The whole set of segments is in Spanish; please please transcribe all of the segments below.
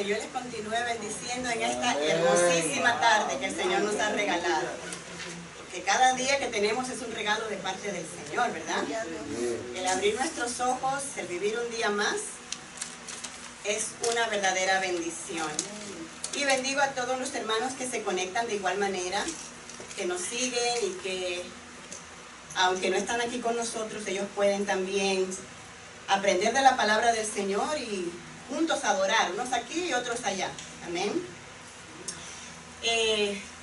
Dios les continúe bendiciendo en esta hermosísima tarde que el Señor nos ha regalado. Porque cada día que tenemos es un regalo de parte del Señor, ¿verdad? El abrir nuestros ojos, el vivir un día más, es una verdadera bendición. Y bendigo a todos los hermanos que se conectan de igual manera, que nos siguen y que, aunque no están aquí con nosotros, ellos pueden también aprender de la palabra del Señor y juntos adorar, unos aquí y otros allá. Amén.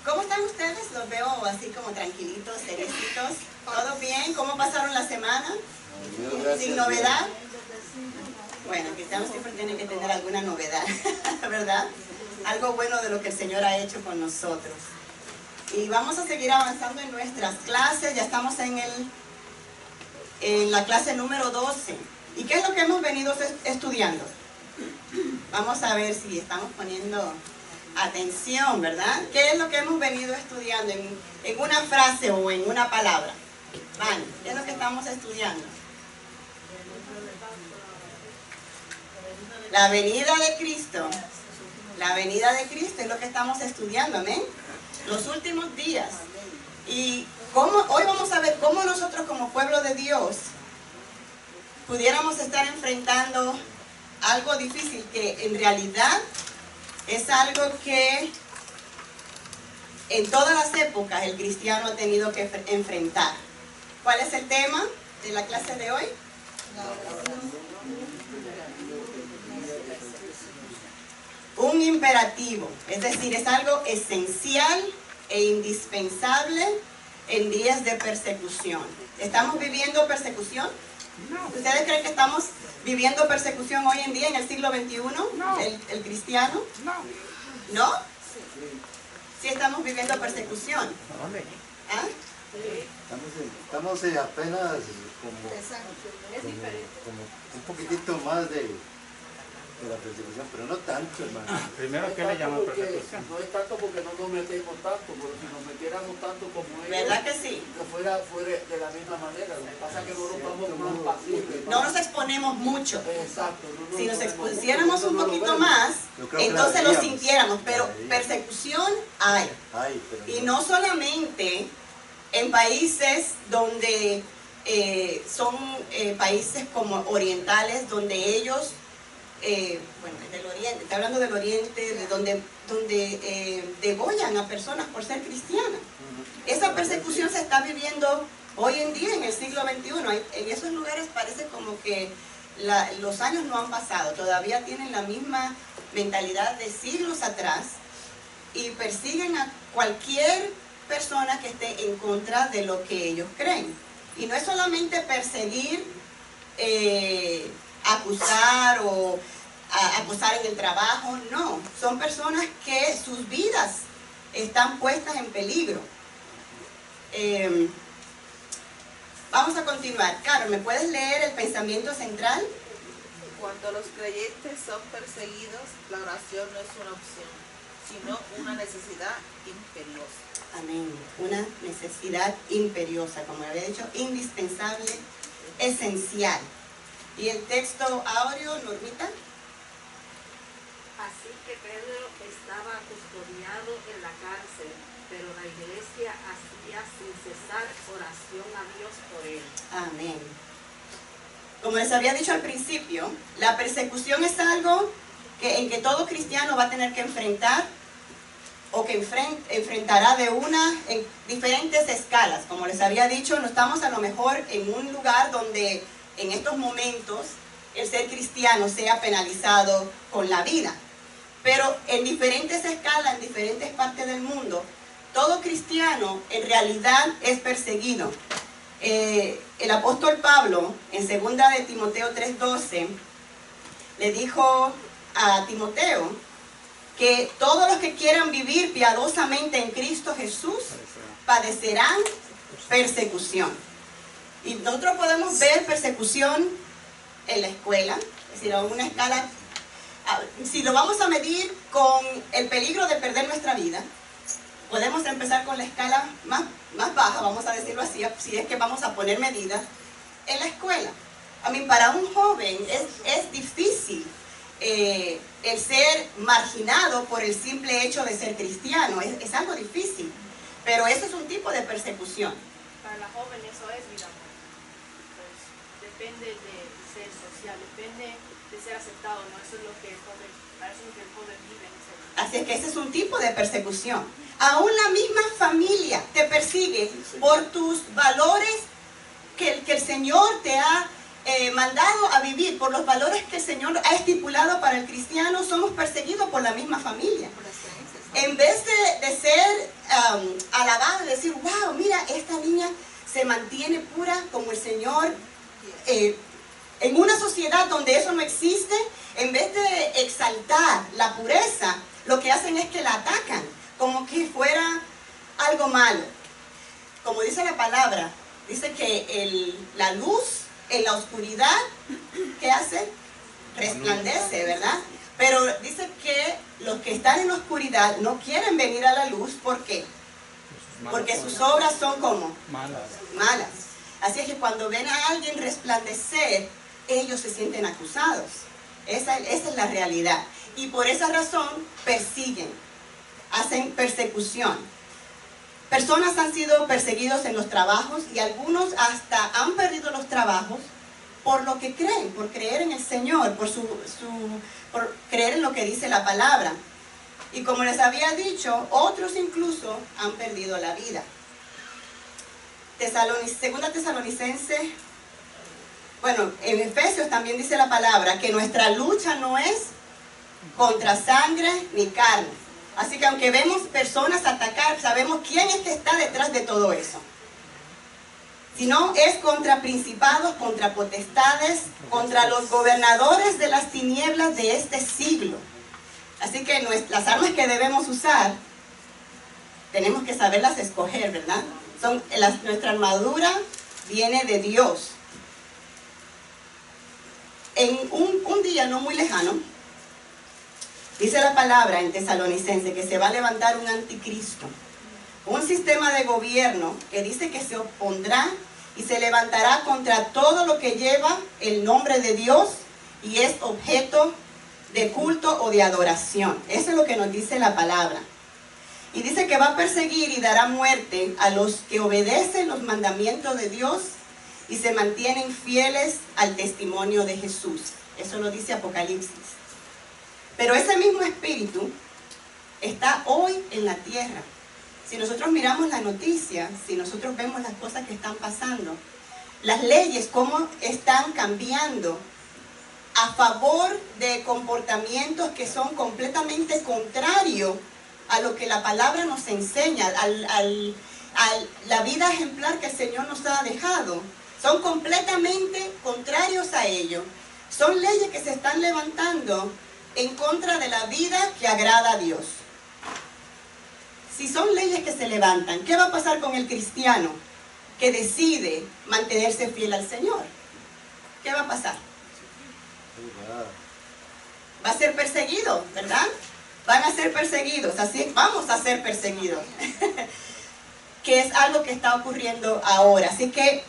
¿Cómo están ustedes? Los veo así como tranquilitos, serecitos. ¿Todo bien? ¿Cómo pasaron la semana? ¿Sin novedad? Bueno, cristianos siempre tienen que tener alguna novedad, ¿verdad? Algo bueno de lo que el Señor ha hecho con nosotros. Y vamos a seguir avanzando en nuestras clases. Ya estamos en la clase número 12. ¿Y qué es lo que hemos venido estudiando? Vamos a ver si estamos poniendo atención, ¿verdad? ¿Qué es lo que hemos venido estudiando en una frase o en una palabra? Vale, ¿qué es lo que estamos estudiando? La venida de Cristo. La venida de Cristo es lo que estamos estudiando, amén. Los últimos días. Y hoy vamos a ver cómo nosotros como pueblo de Dios pudiéramos estar enfrentando algo difícil que en realidad es algo que en todas las épocas el cristiano ha tenido que enfrentar. ¿Cuál es el tema de la clase de hoy? Un imperativo, es decir, es algo esencial e indispensable en días de persecución. ¿Estamos viviendo persecución? No. ¿Ustedes creen que estamos viviendo persecución hoy en día en el siglo XXI? No. ¿El cristiano? No. ¿No? Sí estamos viviendo persecución. ¿Ah? Estamos apenas como un poquitito más de la persecución, pero no tanto, hermano. Primero, ¿qué le llaman persecución? No es tanto porque no nos metemos tanto, pero si nos metiéramos tanto como ellos, ¿verdad que sí? que fuera de la misma manera. Lo que pasa es que no nos vamos más pasibles. No nos exponemos mucho. Exacto. Si nos expusiéramos un poquito más, entonces lo sintiéramos, pero persecución hay. Y no solamente en países donde son países como orientales, donde ellos, bueno, del oriente, está hablando del oriente, de donde degollan a personas por ser cristianas. Esa persecución se está viviendo hoy en día en el siglo XXI. En esos lugares parece como que los años no han pasado, todavía tienen la misma mentalidad de siglos atrás y persiguen a cualquier persona que esté en contra de lo que ellos creen. Y no es solamente perseguir, acusar o acusar en el trabajo, no. Son personas que sus vidas están puestas en peligro. Vamos a continuar. Caro, ¿me puedes leer el pensamiento central? Cuando los creyentes son perseguidos, la oración no es una opción, sino una necesidad imperiosa. Amén. Una necesidad imperiosa, como había dicho, indispensable, esencial. ¿Y el texto áureo, Normita? Así que Pedro estaba custodiado en la cárcel, pero la iglesia hacía sin cesar oración a Dios por él. Amén. Como les había dicho al principio, la persecución es algo en que todo cristiano va a tener que enfrentar o que enfrentará en diferentes escalas. Como les había dicho, no estamos a lo mejor en un lugar donde en estos momentos el ser cristiano sea penalizado con la vida. Pero en diferentes escalas, en diferentes partes del mundo, todo cristiano en realidad es perseguido. El apóstol Pablo, en 2 de Timoteo 3:12, le dijo a Timoteo que todos los que quieran vivir piadosamente en Cristo Jesús padecerán persecución. Y nosotros podemos ver persecución en la escuela, es decir, a una escala. Si lo vamos a medir con el peligro de perder nuestra vida, podemos empezar con la escala más baja, vamos a decirlo así, si es que vamos a poner medidas, en la escuela. Para un joven es difícil el ser marginado por el simple hecho de ser cristiano. Es algo difícil, pero eso es un tipo de persecución. Para la joven eso es vida o muerte. Pues depende de ser social, depende de ser aceptado, ¿no? Eso es lo que el joven, para eso es lo que el joven vive en ese momento. Así es que ese es un tipo de persecución. Aún la misma familia te persigue por tus valores que el Señor te ha mandado a vivir, por los valores que el Señor ha estipulado para el cristiano. Somos perseguidos por la misma familia. En vez de ser alabado y decir, wow, mira, esta niña se mantiene pura como el Señor, en una sociedad donde eso no existe, en vez de exaltar la pureza, lo que hacen es que la atacan, como que fuera algo malo. Como dice la palabra, dice que la luz en la oscuridad, ¿qué hace? Resplandece, ¿verdad? Pero dice que los que están en la oscuridad no quieren venir a la luz. ¿Por qué? Porque sus obras son como malas. Así es que cuando ven a alguien resplandecer, ellos se sienten acusados. Esa es la realidad. Y por esa razón persiguen, hacen persecución. Personas han sido perseguidos en los trabajos y algunos hasta han perdido los trabajos por lo que creen, por creer en el Señor, por creer en lo que dice la palabra. Y como les había dicho, otros incluso han perdido la vida. Segunda Tesalonicenses, bueno, en Efesios también dice la palabra que nuestra lucha no es contra sangre ni carne. Así que aunque vemos personas atacar, sabemos quién es que está detrás de todo eso. Sino es contra principados, contra potestades, contra los gobernadores de las tinieblas de este siglo. Así que las armas que debemos usar, tenemos que saberlas escoger, ¿verdad? Nuestra armadura viene de Dios. En un día no muy lejano, dice la palabra en Tesalonicense que se va a levantar un anticristo, un sistema de gobierno que dice que se opondrá y se levantará contra todo lo que lleva el nombre de Dios y es objeto de culto o de adoración. Eso es lo que nos dice la palabra. Y dice que va a perseguir y dará muerte a los que obedecen los mandamientos de Dios y se mantienen fieles al testimonio de Jesús. Eso lo dice Apocalipsis. Pero ese mismo espíritu está hoy en la tierra. Si nosotros miramos la noticia, si nosotros vemos las cosas que están pasando, las leyes, cómo están cambiando a favor de comportamientos que son completamente contrarios a lo que la palabra nos enseña, a la vida ejemplar que el Señor nos ha dejado. Son completamente contrarios a ello. Son leyes que se están levantando en contra de la vida que agrada a Dios. Si son leyes que se levantan, ¿qué va a pasar con el cristiano que decide mantenerse fiel al Señor? ¿Qué va a pasar? Va a ser perseguido, ¿verdad? Van a ser perseguidos, así vamos a ser perseguidos. Que es algo que está ocurriendo ahora. Así que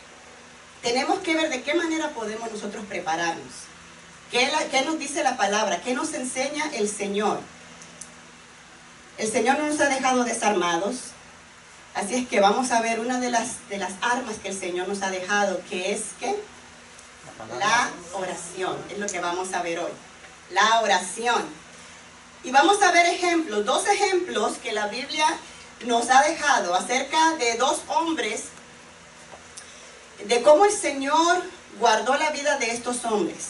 tenemos que ver de qué manera podemos nosotros prepararnos. ¿Qué nos dice la palabra? ¿Qué nos enseña el Señor? El Señor no nos ha dejado desarmados. Así es que vamos a ver una de las armas que el Señor nos ha dejado, que es ¿qué? La oración. Es lo que vamos a ver hoy. La oración. Y vamos a ver ejemplos, 2 ejemplos que la Biblia nos ha dejado acerca de 2 hombres, de cómo el Señor guardó la vida de estos hombres.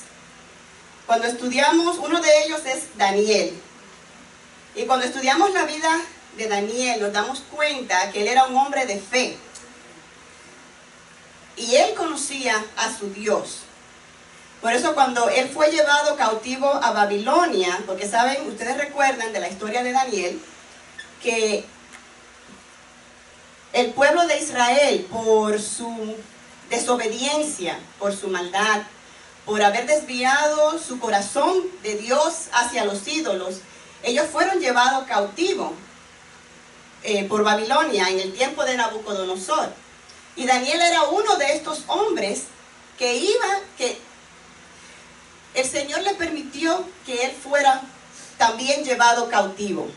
Cuando estudiamos, uno de ellos es Daniel. Y cuando estudiamos la vida de Daniel, nos damos cuenta que él era un hombre de fe. Y él conocía a su Dios. Por eso cuando él fue llevado cautivo a Babilonia, porque saben, ustedes recuerdan de la historia de Daniel, que el pueblo de Israel, por su desobediencia, por su maldad, por haber desviado su corazón de Dios hacia los ídolos, ellos fueron llevados cautivos por Babilonia en el tiempo de Nabucodonosor. Y Daniel era uno de estos hombres que el Señor le permitió que él fuera también llevado cautivo.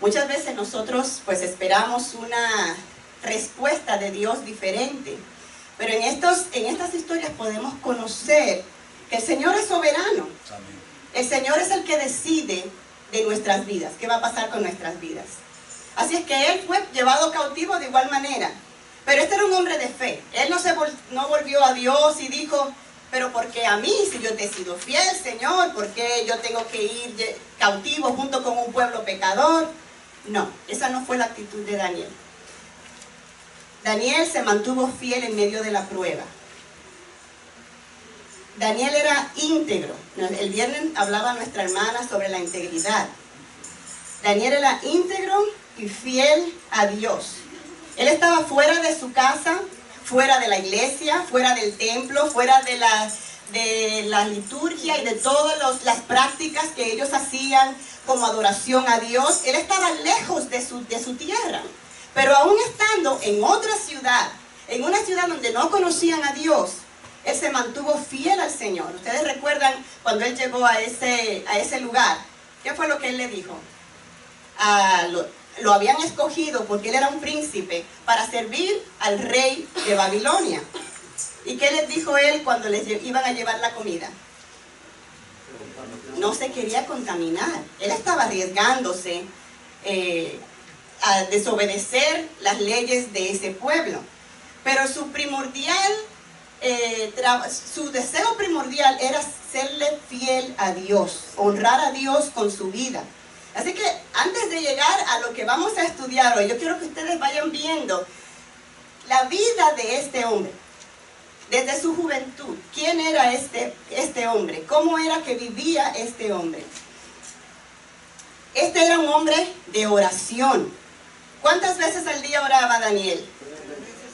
Muchas veces nosotros pues esperamos una respuesta de Dios diferente, pero en estas historias podemos conocer que el Señor es soberano. El Señor es el que decide de nuestras vidas, qué va a pasar con nuestras vidas. Así es que él fue llevado cautivo de igual manera, pero este era un hombre de fe. Él no volvió a Dios y dijo, pero ¿por qué a mí, si yo te he sido fiel, Señor? ¿Por qué yo tengo que ir cautivo junto con un pueblo pecador? No, esa no fue la actitud de Daniel. Daniel se mantuvo fiel en medio de la prueba. Daniel era íntegro. El viernes hablaba nuestra hermana sobre la integridad. Daniel era íntegro y fiel a Dios. Él estaba fuera de su casa, fuera de la iglesia, fuera del templo, fuera de la liturgia y de todas las prácticas que ellos hacían como adoración a Dios. Él estaba lejos de su tierra, pero aún estando en otra ciudad, en una ciudad donde no conocían a Dios, él se mantuvo fiel al Señor. Ustedes recuerdan cuando él llegó a ese lugar, ¿qué fue lo que él le dijo? Lo habían escogido porque él era un príncipe para servir al rey de Babilonia. ¿Y qué les dijo él cuando les iban a llevar la comida? No se quería contaminar. Él estaba arriesgándose a desobedecer las leyes de ese pueblo. Pero su deseo primordial era serle fiel a Dios, honrar a Dios con su vida. Así que antes de llegar a lo que vamos a estudiar hoy, yo quiero que ustedes vayan viendo la vida de este hombre, desde su juventud. ¿Quién era este hombre? ¿Cómo era que vivía este hombre? Este era un hombre de oración. ¿Cuántas veces al día oraba Daniel?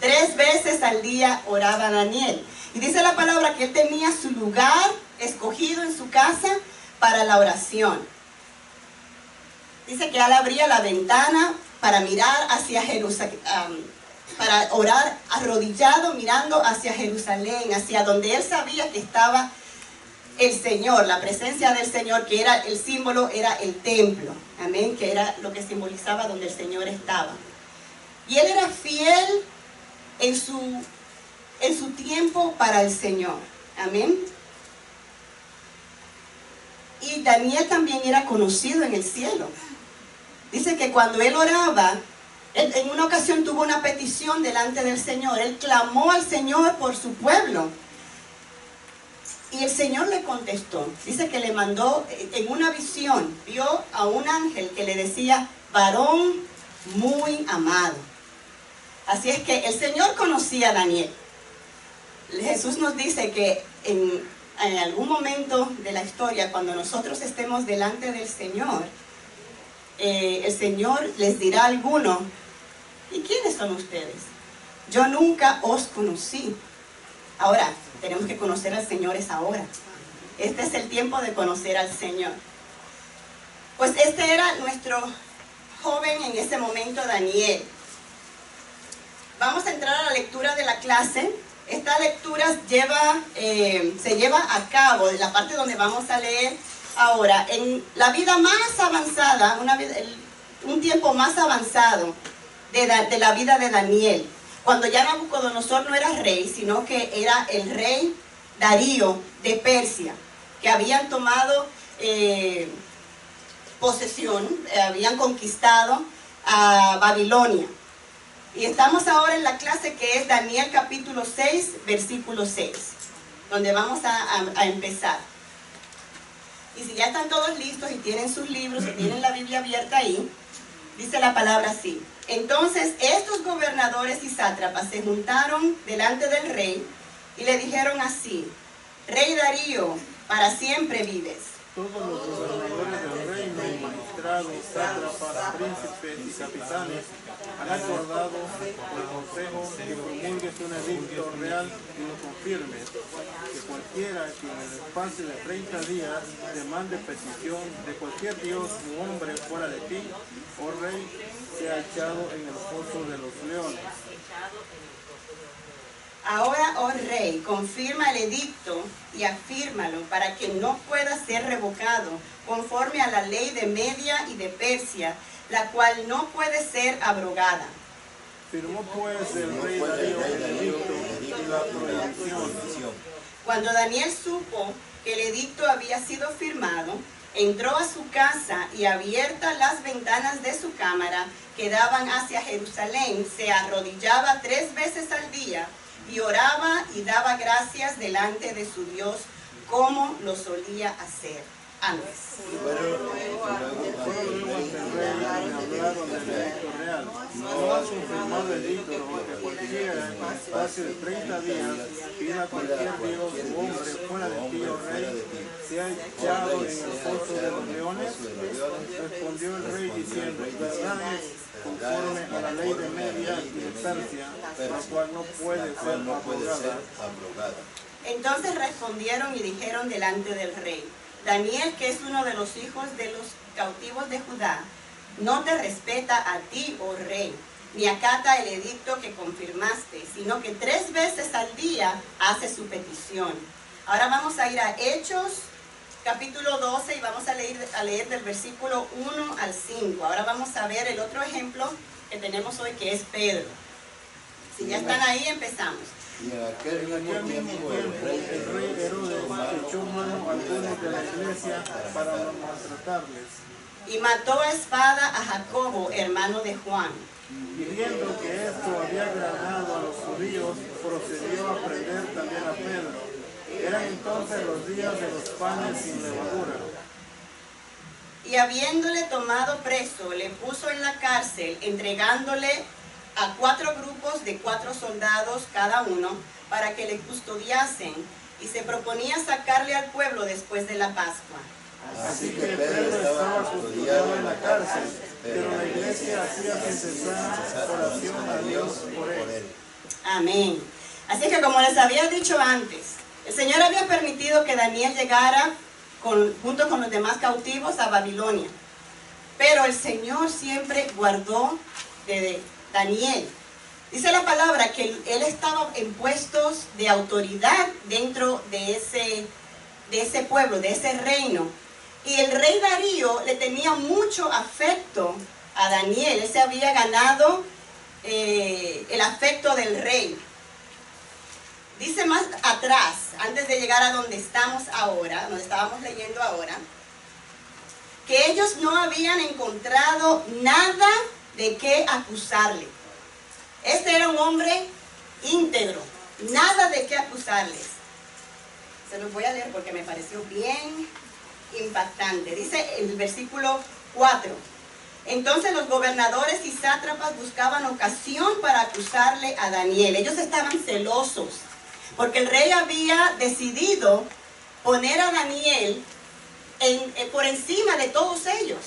3 veces al día oraba Daniel. Y dice la palabra que él tenía su lugar escogido en su casa para la oración. Dice que él abría la ventana para mirar hacia Jerusalén, para orar arrodillado, mirando hacia Jerusalén, hacia donde él sabía que estaba el Señor, la presencia del Señor, que era el símbolo, era el templo, amén, que era lo que simbolizaba donde el Señor estaba. Y él era fiel en su tiempo para el Señor, amén. Y Daniel también era conocido en el cielo. Dice que cuando él oraba, él en una ocasión tuvo una petición delante del Señor. Él clamó al Señor por su pueblo. Y el Señor le contestó. Dice que le mandó en una visión, vio a un ángel que le decía, varón muy amado. Así es que el Señor conocía a Daniel. Jesús nos dice que en algún momento de la historia, cuando nosotros estemos delante del Señor, el Señor les dirá a alguno, ¿y quiénes son ustedes? Yo nunca os conocí. Ahora, tenemos que conocer al Señor es ahora. Este es el tiempo de conocer al Señor. Pues este era nuestro joven en ese momento, Daniel. Vamos a entrar a la lectura de la clase. Esta lectura se lleva a cabo en la parte donde vamos a leer ahora, en la vida más avanzada, un tiempo más avanzado de la vida de Daniel, cuando ya Nabucodonosor no era rey, sino que era el rey Darío de Persia, que habían tomado posesión, habían conquistado a Babilonia. Y estamos ahora en la clase que es Daniel capítulo 6, versículo 6, donde vamos a empezar. Y si ya están todos listos y tienen sus libros y tienen la Biblia abierta ahí, dice la palabra así. Entonces estos gobernadores y sátrapas se juntaron delante del rey y le dijeron así: Rey Darío, para siempre vives. Todos los gobernadores del reino, magistrados, sátrapas, príncipes y capitanes han acordado por el consejo que promulgues un edicto real y lo confirmes, que cualquiera que en el espacio de 30 días demande petición de cualquier dios u hombre fuera de ti, oh rey, sea echado en el foso de los leones. Ahora, oh rey, confirma el edicto y afírmalo para que no pueda ser revocado conforme a la ley de Media y de Persia, la cual no puede ser abrogada. Firmó pues el rey Darío el edicto y la prohibición. Cuando Daniel supo que el edicto había sido firmado, entró a su casa y abiertas las ventanas de su cámara que daban hacia Jerusalén, se arrodillaba 3 veces al día y oraba y daba gracias delante de su Dios como lo solía hacer antes. Fueron luego ante el rey y hablaron del edicto real. No has confirmado el edicto, porque cualquiera en espacio de 30 días pida a cualquier dios u hombre fuera de ti, oh rey, se ha echado en el foso de los leones. Respondió el rey diciendo, verdad es, conforme a la ley de Media y de Persia, la cual no puede ser abrogada. Entonces respondieron y dijeron delante del rey, Daniel, que es uno de los hijos de los cautivos de Judá, no te respeta a ti, oh rey, ni acata el edicto que confirmaste, sino que 3 veces al día hace su petición. Ahora vamos a ir a Hechos, capítulo 12, y vamos a leer del versículo 1 al 5. Ahora vamos a ver el otro ejemplo que tenemos hoy, que es Pedro. Si ya están ahí, empezamos. Y en aquel mismo tiempo el rey Herodes echó mano a algunos de la iglesia para maltratarles. Y mató a espada a Jacobo, hermano de Juan. Y viendo que esto había agradado a los judíos, procedió a prender también a Pedro. Eran entonces los días de los panes sin levadura. Y habiéndole tomado preso, le puso en la cárcel, entregándole a 4 grupos de 4 soldados cada uno, para que le custodiasen, y se proponía sacarle al pueblo después de la Pascua. Así que Pedro estaba custodiado en la cárcel, pero la iglesia hacía sin cesar oración a Dios por él. Amén. Así que como les había dicho antes, el Señor había permitido que Daniel llegara junto con los demás cautivos a Babilonia. Pero el Señor siempre guardó de Daniel. Dice la palabra que él estaba en puestos de autoridad dentro de ese pueblo, de ese reino. Y el rey Darío le tenía mucho afecto a Daniel. Él se había ganado el afecto del rey. Dice más atrás, antes de llegar a donde estamos ahora, donde estábamos leyendo ahora, que ellos no habían encontrado nada de qué acusarle. Este era un hombre íntegro, nada de qué acusarles. Se los voy a leer porque me pareció bien impactante. Dice el versículo 4. Entonces los gobernadores y sátrapas buscaban ocasión para acusarle a Daniel. Ellos estaban celosos porque el rey había decidido poner a Daniel por encima de todos ellos.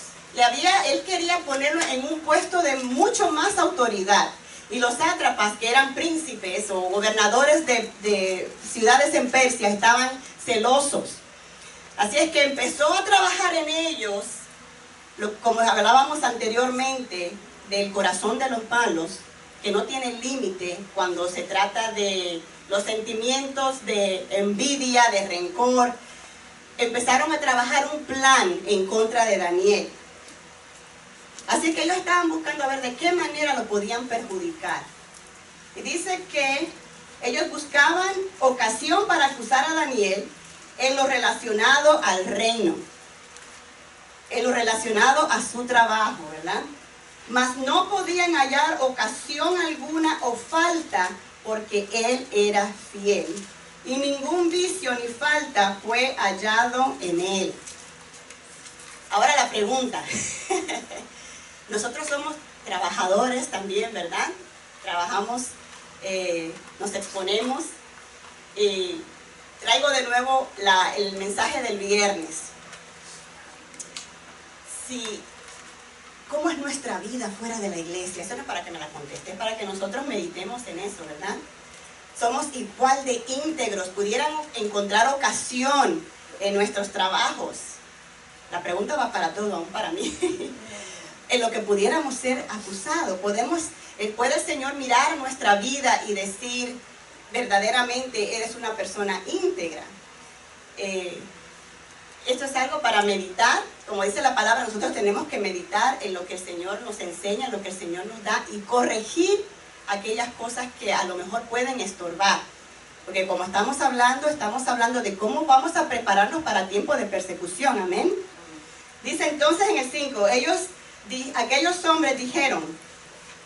Él quería ponerlo en un puesto de mucho más autoridad. Y los sátrapas, que eran príncipes o gobernadores de ciudades en Persia, estaban celosos. Así es que empezó a trabajar en ellos, como hablábamos anteriormente, del corazón de los malos, que no tiene límite cuando se trata de los sentimientos de envidia, de rencor. Empezaron a trabajar un plan en contra de Daniel. Así que ellos estaban buscando a ver de qué manera lo podían perjudicar. Y dice que ellos buscaban ocasión para acusar a Daniel en lo relacionado al reino, en lo relacionado a su trabajo, ¿verdad? Mas no podían hallar ocasión alguna o falta porque él era fiel. Y ningún vicio ni falta fue hallado en él. Ahora la pregunta. Nosotros somos trabajadores también, ¿verdad? Trabajamos, nos exponemos. Y traigo de nuevo el mensaje del viernes. ¿Cómo es nuestra vida fuera de la iglesia? Eso no es para que me la conteste, es para que nosotros meditemos en eso, ¿verdad? Somos igual de íntegros, pudiéramos encontrar ocasión en nuestros trabajos. La pregunta va para todos, aún para mí. En lo que pudiéramos ser acusados. ¿Puede el Señor mirar nuestra vida y decir, verdaderamente eres una persona íntegra. Esto es algo para meditar. Como dice la palabra, nosotros tenemos que meditar en lo que el Señor nos enseña, en lo que el Señor nos da, y corregir aquellas cosas que a lo mejor pueden estorbar. Porque como estamos hablando de cómo vamos a prepararnos para tiempo de persecución. Amén. Dice entonces en el 5, aquellos hombres dijeron: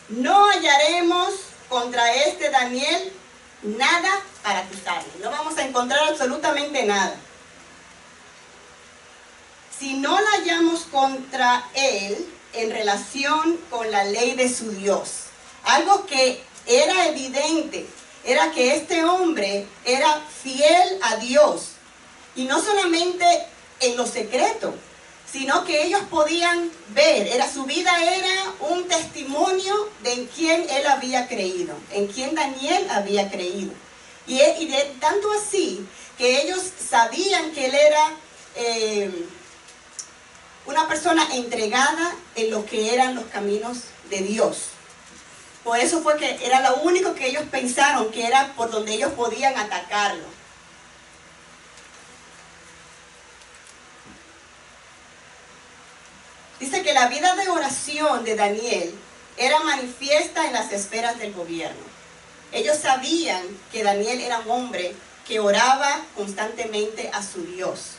no hallaremos contra este Daniel nada para acusarle. No vamos a encontrar absolutamente nada. Si no la hallamos contra él en relación con la ley de su Dios. Algo que era evidente era que este hombre era fiel a Dios. Y no solamente en lo secreto, sino que ellos podían ver. Su vida era un testimonio de en quién él había creído, en quién Daniel había creído. Y de tanto así que ellos sabían que él era una persona entregada en lo que eran los caminos de Dios. Por eso fue que era lo único que ellos pensaron que era por donde ellos podían atacarlo. Dice que la vida de oración de Daniel era manifiesta en las esferas del gobierno. Ellos sabían que Daniel era un hombre que oraba constantemente a su Dios.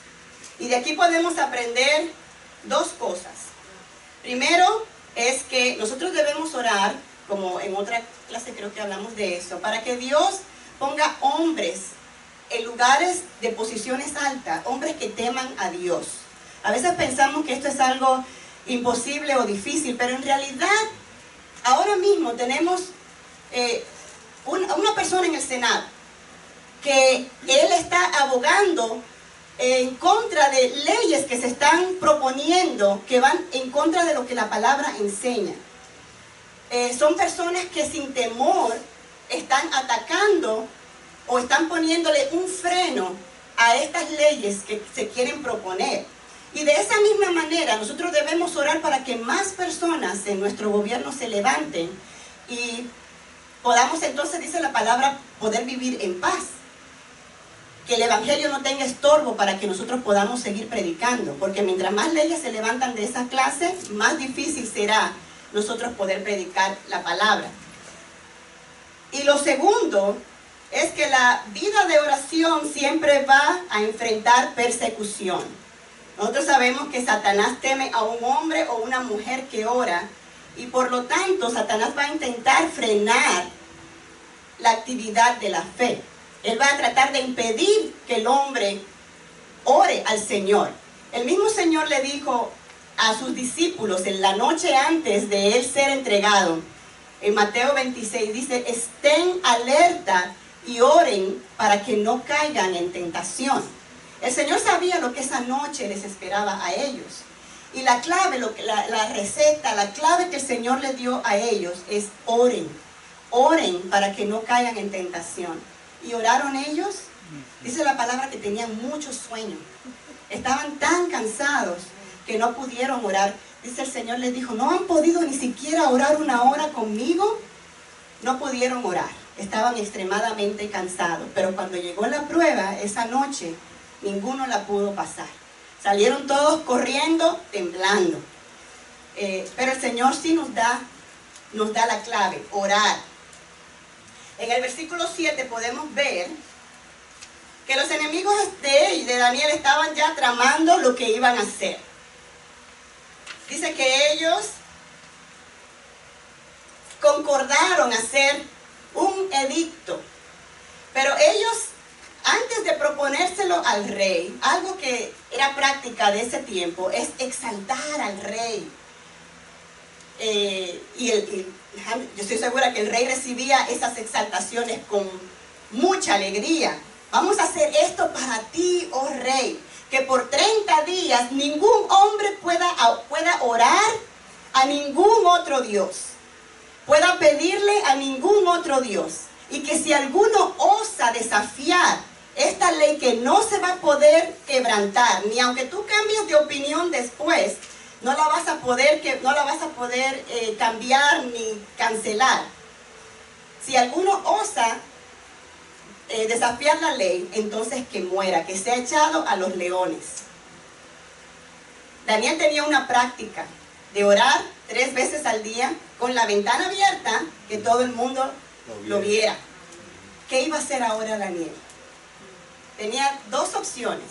Y de aquí podemos aprender dos cosas. Primero es que nosotros debemos orar, como en otra clase creo que hablamos de eso, para que Dios ponga hombres en lugares de posiciones altas, hombres que teman a Dios. A veces pensamos que esto es algo imposible o difícil, pero en realidad ahora mismo tenemos una persona en el Senado que él está abogando en contra de leyes que se están proponiendo que van en contra de lo que la palabra enseña. Son personas que sin temor están atacando o están poniéndole un freno a estas leyes que se quieren proponer. Y de esa misma manera nosotros debemos orar para que más personas en nuestro gobierno se levanten y podamos entonces, dice la palabra, poder vivir en paz. Que el evangelio no tenga estorbo para que nosotros podamos seguir predicando. Porque mientras más leyes se levantan de esa clase, más difícil será nosotros poder predicar la palabra. Y lo segundo es que la vida de oración siempre va a enfrentar persecución. Nosotros sabemos que Satanás teme a un hombre o una mujer que ora, y por lo tanto Satanás va a intentar frenar la actividad de la fe. Él va a tratar de impedir que el hombre ore al Señor. El mismo Señor le dijo a sus discípulos en la noche antes de él ser entregado, en Mateo 26 dice: estén alerta y oren para que no caigan en tentación. El Señor sabía lo que esa noche les esperaba a ellos. Y la clave, la receta, la clave que el Señor les dio a ellos es oren. Oren para que no caigan en tentación. ¿Y oraron ellos? Dice la palabra que tenían mucho sueño. Estaban tan cansados que no pudieron orar. Dice el Señor les dijo: ¿no han podido ni siquiera orar una hora conmigo? No pudieron orar. Estaban extremadamente cansados. Pero cuando llegó la prueba, esa noche, ninguno la pudo pasar. Salieron todos corriendo, temblando. Pero el Señor sí nos da la clave, orar. En el versículo 7 podemos ver que los enemigos de Daniel estaban ya tramando lo que iban a hacer. Dice que ellos concordaron hacer un edicto, pero ellos, antes de proponérselo al rey, algo que era práctica de ese tiempo es exaltar al rey. Yo estoy segura que el rey recibía esas exaltaciones con mucha alegría. Vamos a hacer esto para ti, oh rey, que por 30 días ningún hombre pueda orar a ningún otro Dios, pueda pedirle a ningún otro Dios, y que si alguno osa desafiar esta ley, que no se va a poder quebrantar, ni aunque tú cambies de opinión después, no la vas a poder cambiar ni cancelar. Si alguno osa desafiar la ley, entonces que muera, que sea echado a los leones. Daniel tenía una práctica de orar 3 veces al día con la ventana abierta, que todo el mundo lo viera. ¿Qué iba a hacer ahora Daniel? Tenía 2 opciones,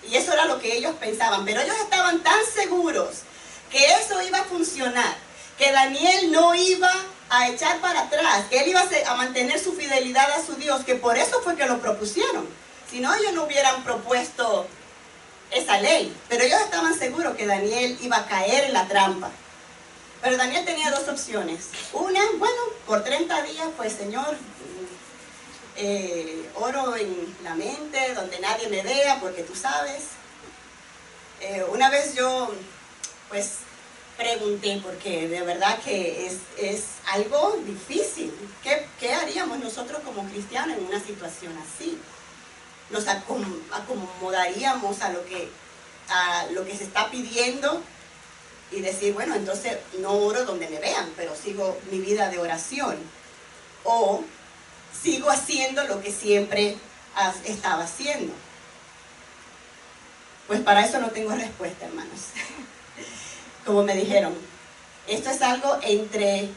y eso era lo que ellos pensaban, pero ellos estaban tan seguros que eso iba a funcionar, que Daniel no iba a echar para atrás, que él iba a mantener su fidelidad a su Dios, que por eso fue que lo propusieron. Si no, ellos no hubieran propuesto esa ley, pero ellos estaban seguros que Daniel iba a caer en la trampa. Pero Daniel tenía 2 opciones. Una, bueno, por 30 días, pues Señor, oro en la mente, donde nadie me vea, porque tú sabes. Una vez yo, pues, pregunté, porque de verdad que es algo difícil. ¿Qué haríamos nosotros como cristianos en una situación así? Nos acomodaríamos a lo que se está pidiendo y decir, bueno, entonces no oro donde me vean, pero sigo mi vida de oración. O sigo haciendo lo que siempre estaba haciendo. Pues para eso no tengo respuesta, hermanos. Como me dijeron, esto es algo entre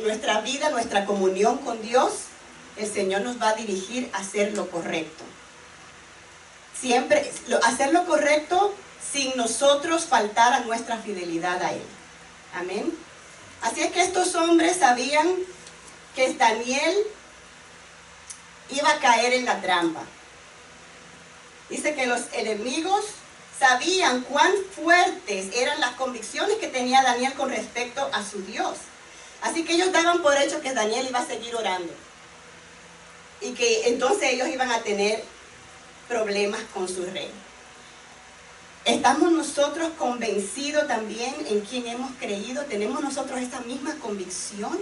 nuestra vida, nuestra comunión con Dios. El Señor nos va a dirigir a hacer lo correcto. Siempre hacer lo correcto sin nosotros faltar a nuestra fidelidad a Él. Amén. Así es que estos hombres sabían que Daniel iba a caer en la trampa. Dice que los enemigos sabían cuán fuertes eran las convicciones que tenía Daniel con respecto a su Dios. Así que ellos daban por hecho que Daniel iba a seguir orando. Y que entonces ellos iban a tener problemas con su rey. ¿Estamos nosotros convencidos también en quien hemos creído? ¿Tenemos nosotros esta misma convicción?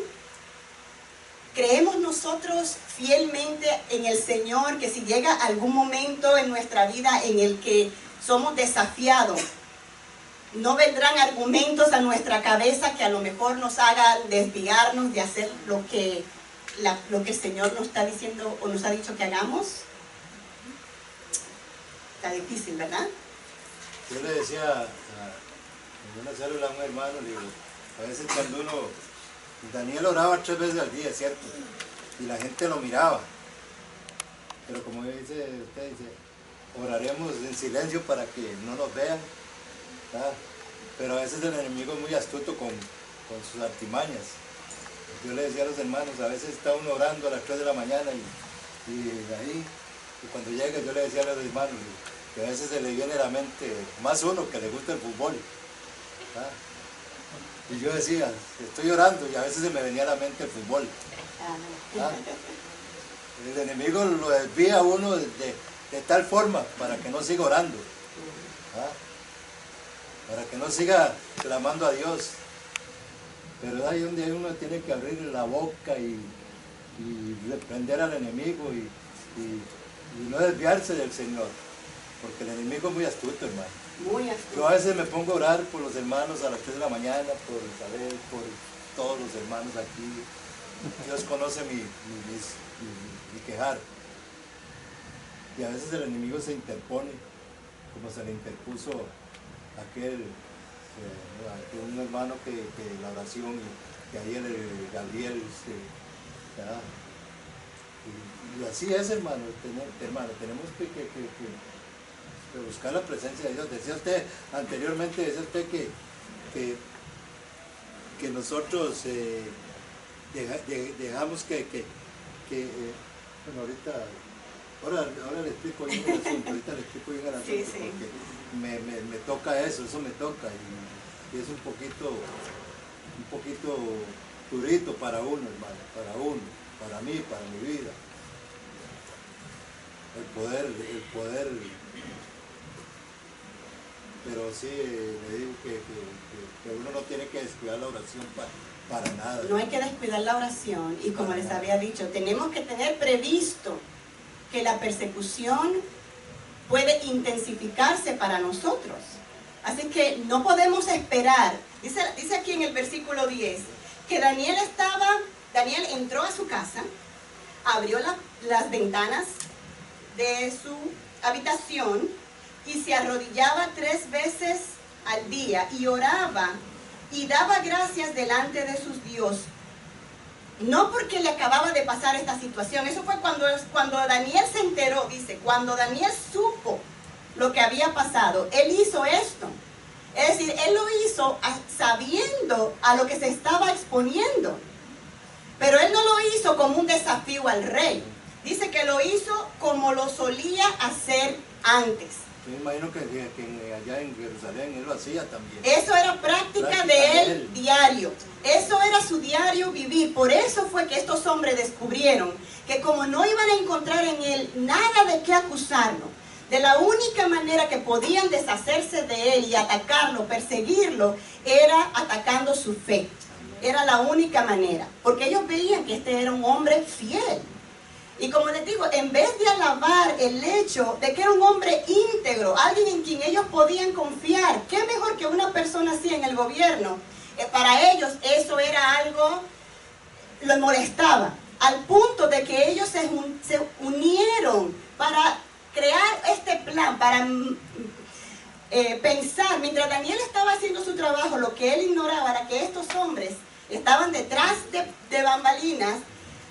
¿Creemos nosotros fielmente en el Señor que si llega algún momento en nuestra vida en el que somos desafiados, no vendrán argumentos a nuestra cabeza que a lo mejor nos hagan desviarnos de hacer lo que el Señor nos está diciendo o nos ha dicho que hagamos? Está difícil, ¿verdad? Yo le decía en una célula a un hermano, le digo, a veces cuando Daniel oraba 3 veces al día, ¿cierto? Y la gente lo miraba. Pero como dice usted, oraremos en silencio para que no nos vean, ¿verdad? Pero a veces el enemigo es muy astuto con sus artimañas. Yo le decía a los hermanos, a veces está uno orando a las 3 de la mañana y cuando llega yo le decía a los hermanos que a veces se le viene a la mente, más uno que le gusta el fútbol, ¿verdad? Y yo decía, estoy orando y a veces se me venía a la mente el fútbol, ¿verdad? El enemigo lo desvía a uno de tal forma para que no siga orando, ¿verdad? Para que no siga clamando a Dios. Pero ahí donde uno tiene que abrir la boca y reprender al enemigo y no desviarse del Señor, porque el enemigo es muy astuto, hermano. Muy astuto. Yo a veces me pongo a orar por los hermanos a las 3 de la mañana, por Isabel, por todos los hermanos aquí. Dios conoce mi quejar. Y a veces el enemigo se interpone, como se le interpuso aquel un hermano que la oración y ayer Gabriel, ¿verdad? Y así es, hermano, tenemos que buscar la presencia de Dios. Decía usted anteriormente, decía usted que nosotros dejamos bueno, ahora le explico bien el asunto, ahorita le explico bien el asunto, Sí, sí. porque me toca eso me toca, y es un poquito durito para uno, hermano, para mí, para mi vida. El poder, pero sí, le digo que uno no tiene que descuidar la oración para nada. No hay que descuidar la oración y como les había dicho, tenemos que tener previsto que la persecución puede intensificarse para nosotros. Así que no podemos esperar. Dice aquí en el versículo 10 que Daniel entró a su casa, abrió las ventanas de su habitación y se arrodillaba 3 veces al día y oraba y daba gracias delante de sus dioses. No porque le acababa de pasar esta situación, eso fue cuando Daniel se enteró, dice, cuando Daniel supo lo que había pasado, él hizo esto. Es decir, él lo hizo sabiendo a lo que se estaba exponiendo. Pero él no lo hizo como un desafío al rey. Dice que lo hizo como lo solía hacer antes. Yo me imagino que allá en Jerusalén él lo hacía también. Eso era práctica de él diario. Eso era su diario vivir. Por eso fue que estos hombres descubrieron que como no iban a encontrar en él nada de qué acusarlo, de la única manera que podían deshacerse de él y atacarlo, perseguirlo, era atacando su fe. Era la única manera. Porque ellos veían que este era un hombre fiel. Y como les digo, en vez de alabar el hecho de que era un hombre íntegro, alguien en quien ellos podían confiar, ¿qué mejor que una persona así en el gobierno? Para ellos eso era algo, los molestaba. Al punto de que ellos se unieron para crear este plan, para pensar, mientras Daniel estaba haciendo su trabajo, lo que él ignoraba era que estos hombres estaban detrás de bambalinas,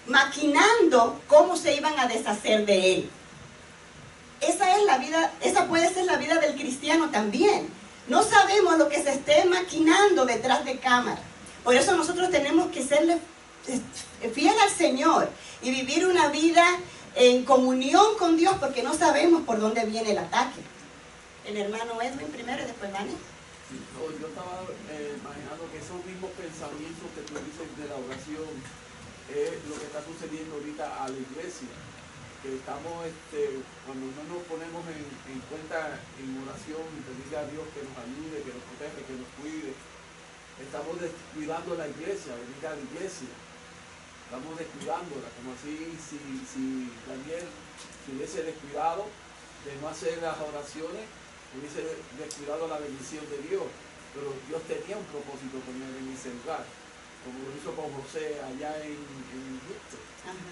maquinando cómo se iban a deshacer de él. Esa es la vida, esa puede ser la vida del cristiano también. No sabemos lo que se esté maquinando detrás de cámara. Por eso nosotros tenemos que serle fiel al Señor y vivir una vida en comunión con Dios, porque no sabemos por dónde viene el ataque. El hermano Edwin primero y después Dani. No, yo estaba imaginando que esos mismos pensamientos que tú dices de la oración es lo que está sucediendo ahorita a la iglesia, que estamos, cuando no nos ponemos en cuenta en oración y pedirle a Dios que nos ayude, que nos protege, que nos cuide, estamos descuidando la iglesia, venir a la iglesia, estamos descuidándola, como así si Daniel se hubiese descuidado de no hacer las oraciones, hubiese descuidado la bendición de Dios, pero Dios tenía un propósito con él en ese lugar. Como lo hizo con José allá en Egipto.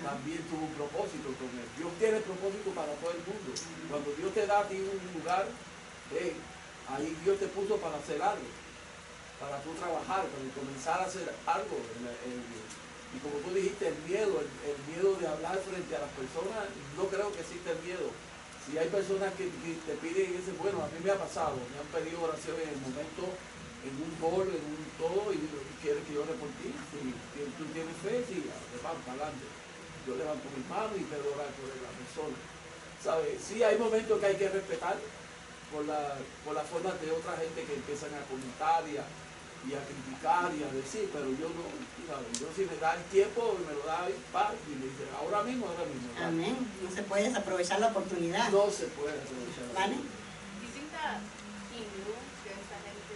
También tuvo un propósito con él. Dios tiene propósito para todo el mundo. Cuando Dios te da a ti un lugar, ahí Dios te puso para hacer algo, para tú trabajar, para comenzar a hacer algo. Y como tú dijiste, el miedo de hablar frente a las personas, no creo que exista el miedo. Si hay personas que te piden y dicen, bueno, a mí me ha pasado, me han pedido oración en el momento, en un gol, en un todo, y quieres que yo ore por ti. Si tú tienes fe, sí, vamos para adelante. Yo levanto mis manos y puedo orar por la persona. ¿Sabes? Sí, hay momentos que hay que respetar por la forma de otra gente que empiezan a comentar y a criticar y a decir, pero yo no, ¿sabes? Yo si me da el tiempo, me lo da en paz y me dice, ahora mismo. ¿Verdad? Amén. No se puede desaprovechar la oportunidad. No se puede aprovechar. ¿Vale? Do you think that he knew que esta gente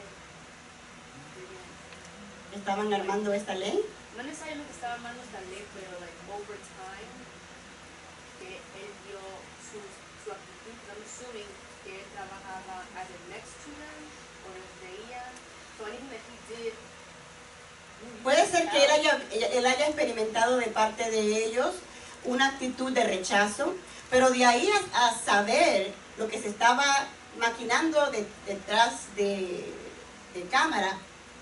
Estaban armando esta ley. no necesariamente estaba armando esta ley, pero like over time, que él dio su actitud? I'm assuming que él trabajaba either next to them o los veía. So anything that he did. Puede ser que él haya experimentado de parte de ellos una actitud de rechazo, pero de ahí a saber lo que se estaba maquinando detrás de cámara,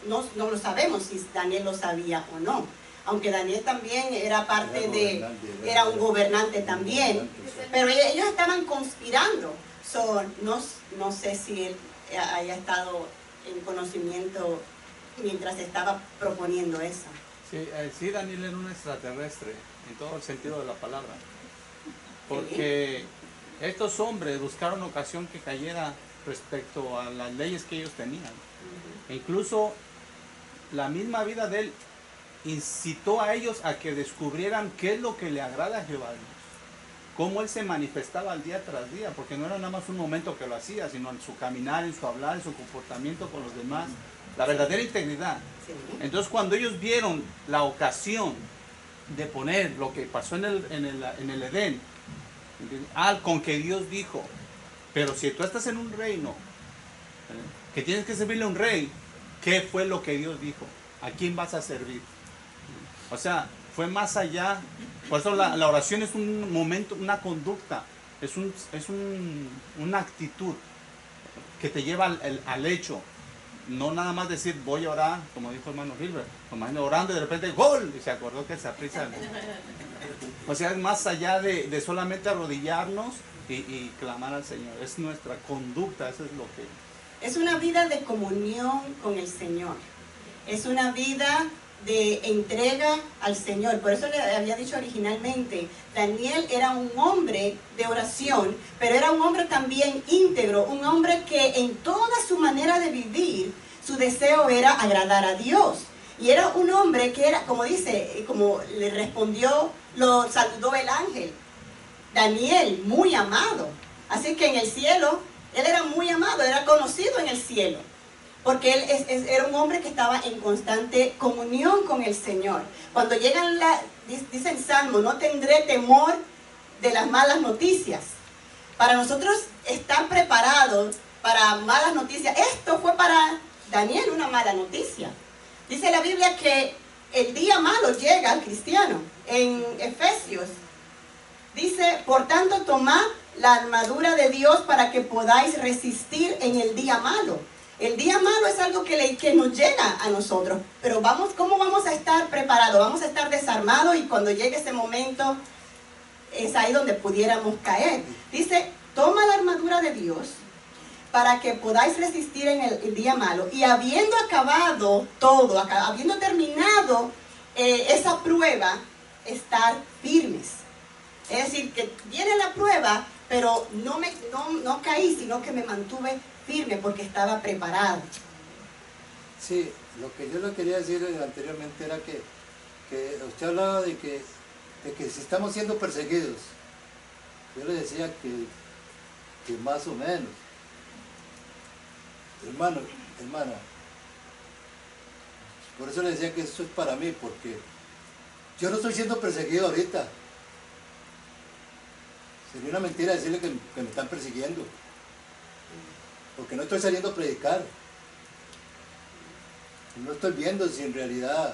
no lo sabemos si Daniel lo sabía o no. Aunque Daniel también era parte era un gobernante también, pero ellos estaban conspirando. No sé si él haya estado en conocimiento mientras estaba proponiendo eso. Sí, Daniel era un extraterrestre en todo el sentido de la palabra, porque estos hombres buscaron ocasión que cayera respecto a las leyes que ellos tenían. E incluso la misma vida de él incitó a ellos a que descubrieran qué es lo que le agrada a Jehová, cómo él se manifestaba al día tras día, porque no era nada más un momento que lo hacía, sino en su caminar, en su hablar, en su comportamiento con los demás, la verdadera integridad. Entonces cuando ellos vieron la ocasión de poner lo que pasó en el Edén, con que Dios dijo, pero si tú estás en un reino, que tienes que servirle a un rey, ¿qué fue lo que Dios dijo? ¿A quién vas a servir? O sea, fue más allá. Por eso la oración es un momento, una conducta una actitud que te lleva al hecho. No nada más decir voy a orar, como dijo el hermano Gilbert, imagino orando y de repente ¡gol! Y se acordó que esa prisa. O sea, es más allá de solamente arrodillarnos y clamar al Señor. Es nuestra conducta, eso es lo que... Es una vida de comunión con el Señor. Es una vida de entrega al Señor. Por eso le había dicho originalmente, Daniel era un hombre de oración, pero era un hombre también íntegro, un hombre que en toda su manera de vivir, su deseo era agradar a Dios. Y era un hombre que era, como dice, como le respondió, lo saludó el ángel, Daniel, muy amado. Así que en el cielo, él era muy amado, era conocido en el cielo. Porque él era un hombre que estaba en constante comunión con el Señor. Cuando llegan, dice el Salmo, no tendré temor de las malas noticias. Para nosotros estar preparados para malas noticias, esto fue para Daniel una mala noticia. Dice la Biblia que el día malo llega al cristiano. En Efesios dice, por tanto tomad la armadura de Dios para que podáis resistir en el día malo. El día malo es algo que nos llega a nosotros, pero ¿cómo vamos a estar preparados? Vamos a estar desarmados y cuando llegue ese momento es ahí donde pudiéramos caer. Dice, toma la armadura de Dios para que podáis resistir en el día malo y habiendo acabado todo, habiendo terminado esa prueba, estar firmes. Es decir, que viene la prueba, pero no caí, sino que me mantuve firme porque estaba preparado. Sí, lo que yo le quería decir anteriormente era que usted hablaba de que si estamos siendo perseguidos, yo le decía que más o menos. Hermana, por eso le decía que esto es para mí, porque yo no estoy siendo perseguido ahorita. Sería una mentira decirle que me están persiguiendo. Porque no estoy saliendo a predicar. No estoy viendo si en realidad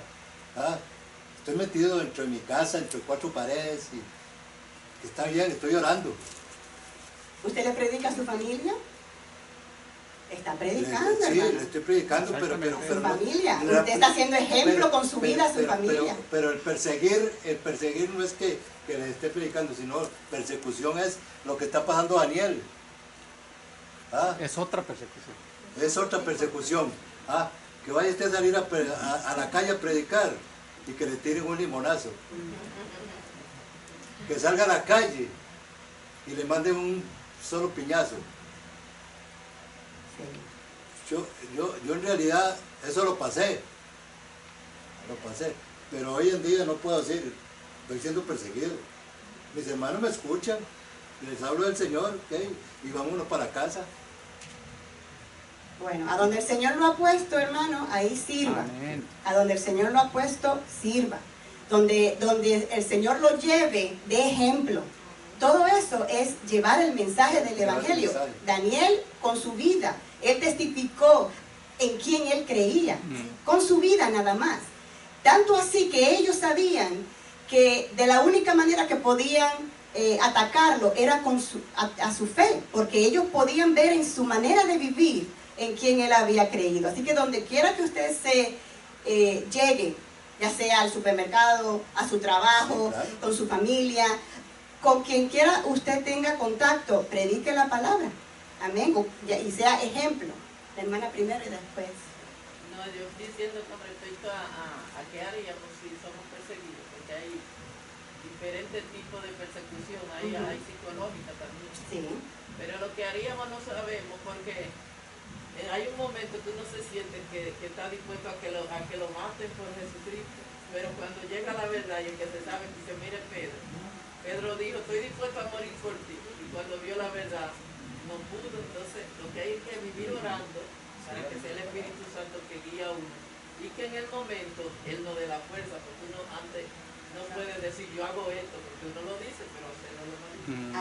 estoy metido dentro de mi casa, entre cuatro paredes, y que está bien, estoy orando. ¿Usted le predica a su familia? Está predicando, sí, hermano. le estoy predicando, pero su familia. Usted está haciendo ejemplo con su vida a su familia. Pero el perseguir no es que le esté predicando, sino persecución es lo que está pasando a Daniel. Es otra persecución. Es otra persecución. Que vaya usted a salir a la calle a predicar y que le tiren un limonazo. Que salga a la calle y le manden un solo piñazo. Yo en realidad eso lo pasé, pero hoy en día no puedo decir, estoy siendo perseguido. Mis hermanos me escuchan, les hablo del Señor, ¿okay? Y vámonos para casa. Bueno, a donde el Señor lo ha puesto, hermano, ahí sirva. Amén. A donde el Señor lo ha puesto, sirva. Donde el Señor lo lleve de ejemplo. Todo eso es llevar el mensaje del Evangelio. Daniel, con su vida, él testificó en quién él creía. Con su vida nada más. Tanto así que ellos sabían que de la única manera que podían atacarlo era a su fe. Porque ellos podían ver en su manera de vivir en quien él había creído. Así que donde quiera que usted se llegue, ya sea al supermercado, a su trabajo, sí, claro, con su familia, con quien quiera usted tenga contacto, predique la palabra. Amén. Y sea ejemplo. La hermana primero y después. No, yo estoy diciendo con respecto a qué haríamos si somos perseguidos, porque hay diferentes tipos de persecución, hay psicológica también. Sí. Pero lo que haríamos no sabemos, porque hay un momento que uno se siente que está dispuesto a que lo maten por Jesucristo, pero cuando llega la verdad y el que se sabe, dice, mire Pedro dijo, estoy dispuesto a morir por ti, y cuando vio la verdad no pudo. Entonces lo que hay es que vivir orando para que sea el Espíritu Santo que guía a uno, y que en el momento él no dé la fuerza, porque uno antes no puede decir yo hago esto, porque uno lo dice, pero hacerlo lo no dice.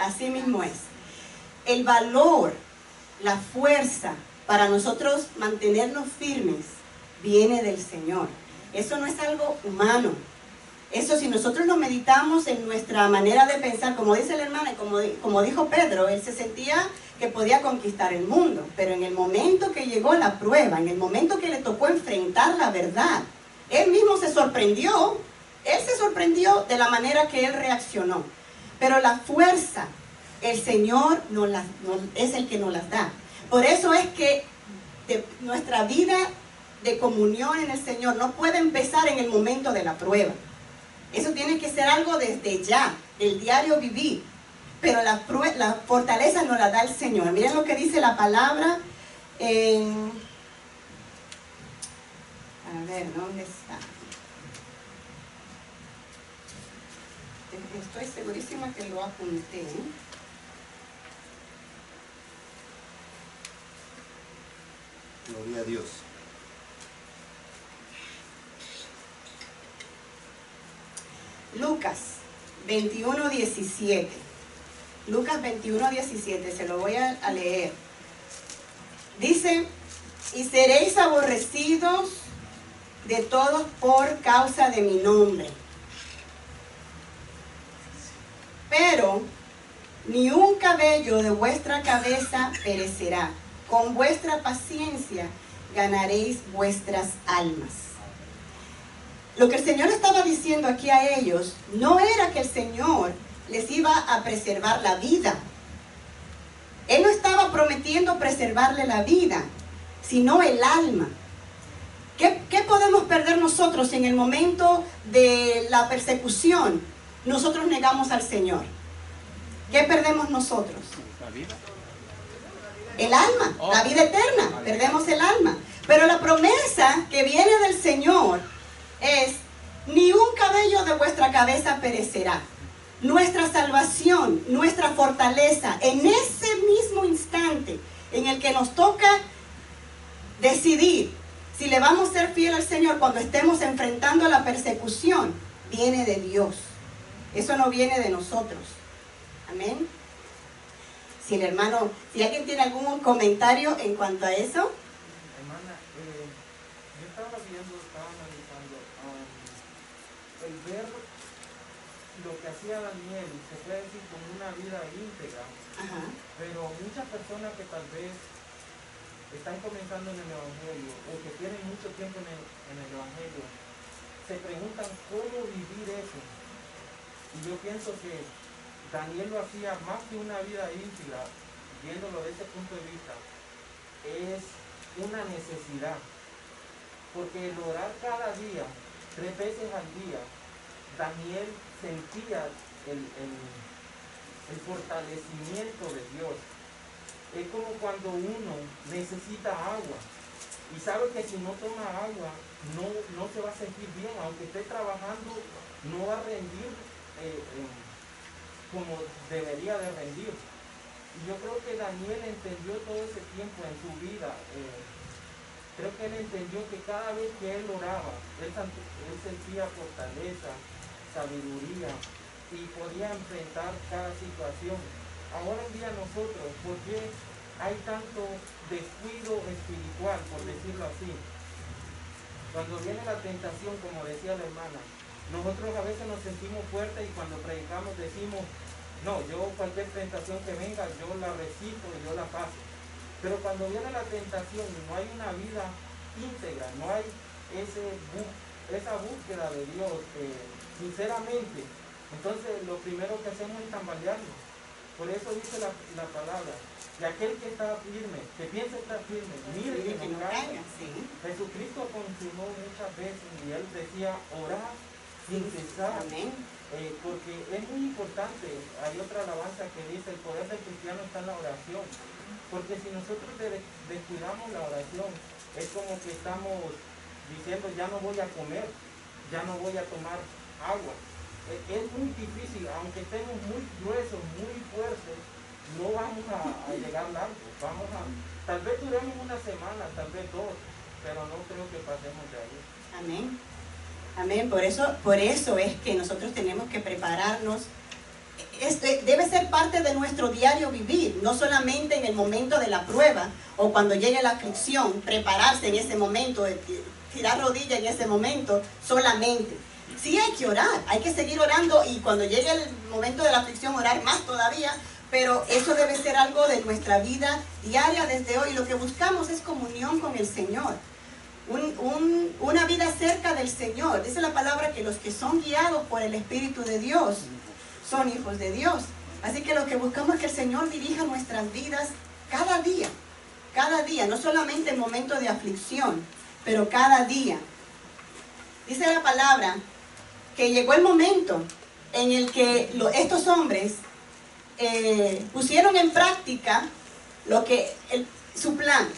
Así mismo es. El valor, la fuerza para nosotros mantenernos firmes viene del Señor. Eso no es algo humano. Eso, si nosotros nos meditamos en nuestra manera de pensar, como dice la hermana, y como dijo Pedro, él se sentía que podía conquistar el mundo, pero en el momento que llegó la prueba, en el momento que le tocó enfrentar la verdad, él mismo se sorprendió, de la manera que él reaccionó. Pero la fuerza, el Señor es el que nos las da. Por eso es que nuestra vida de comunión en el Señor no puede empezar en el momento de la prueba. Eso tiene que ser algo desde ya, el diario vivir. Pero la fortaleza nos la da el Señor. Miren lo que dice la palabra en... A ver, ¿dónde está? Estoy segurísima que lo apunté, ¿eh? Gloria a Dios. Lucas 21:17. Lucas 21:17, se lo voy a leer. Dice, y seréis aborrecidos de todos por causa de mi nombre. Pero ni un cabello de vuestra cabeza perecerá. Con vuestra paciencia ganaréis vuestras almas. Lo que el Señor estaba diciendo aquí a ellos no era que el Señor les iba a preservar la vida. Él no estaba prometiendo preservarle la vida, sino el alma. ¿Qué podemos perder nosotros si en el momento de la persecución nosotros negamos al Señor? ¿Qué perdemos nosotros? La vida. El alma, la vida eterna. Perdemos el alma. Pero la promesa que viene del Señor es, ni un cabello de vuestra cabeza perecerá. Nuestra salvación, nuestra fortaleza, en ese mismo instante en el que nos toca decidir si le vamos a ser fiel al Señor cuando estemos enfrentando la persecución, viene de Dios. Eso no viene de nosotros. Amén. Si alguien tiene algún comentario en cuanto a eso. Hermana, yo estaba analizando, el ver lo que hacía Daniel, se puede decir como una vida íntegra. Ajá. Pero muchas personas que tal vez están comenzando en el Evangelio o que tienen mucho tiempo en el Evangelio, se preguntan cómo vivir eso. Y yo pienso que Daniel lo hacía más que una vida íntegra, viéndolo desde ese punto de vista, es una necesidad. Porque el orar cada día, 3 veces al día, Daniel sentía el fortalecimiento de Dios. Es como cuando uno necesita agua y sabe que si no toma agua no se va a sentir bien, aunque esté trabajando no va a rendir como debería de rendir. Y yo creo que Daniel entendió todo ese tiempo en su vida. Creo que él entendió que cada vez que él oraba, él sentía fortaleza, sabiduría y podía enfrentar cada situación. Ahora en día nosotros, ¿por qué hay tanto descuido espiritual, por decirlo así? Cuando viene la tentación, como decía la hermana, nosotros a veces nos sentimos fuertes y cuando predicamos decimos, no, yo cualquier tentación que venga, yo la resisto y yo la paso. Pero cuando viene la tentación y no hay una vida íntegra, no hay esa búsqueda de Dios, sinceramente, entonces lo primero que hacemos es tambalearnos. Por eso dice la palabra, que aquel que está firme, que piensa estar firme, mire que no caiga. Sí. Jesucristo continuó muchas veces y él decía, orad sin cesar. Amén. Porque es muy importante, hay otra alabanza que dice, el poder del cristiano está en la oración. Porque si nosotros descuidamos la oración, es como que estamos diciendo, ya no voy a comer, ya no voy a tomar agua. Es muy difícil, aunque estemos muy gruesos, muy fuertes, no vamos a llegar largo. Tal vez duremos una semana, tal vez 2, pero no creo que pasemos de ahí. Amén. Amén. Por eso es que nosotros tenemos que prepararnos. Debe ser parte de nuestro diario vivir, no solamente en el momento de la prueba o cuando llegue la aflicción, prepararse en ese momento, tirar rodilla en ese momento solamente, Sí hay que orar, hay que seguir orando y cuando llegue el momento de la aflicción orar más todavía, pero eso debe ser algo de nuestra vida diaria desde hoy. Lo que buscamos es comunión con el Señor, una vida cerca del Señor. Dice la palabra que los que son guiados por el Espíritu de Dios son hijos de Dios. Así que lo que buscamos es que el Señor dirija nuestras vidas cada día, no solamente en momentos de aflicción, pero cada día. Dice la palabra que llegó el momento en el que estos hombres pusieron en práctica su plan.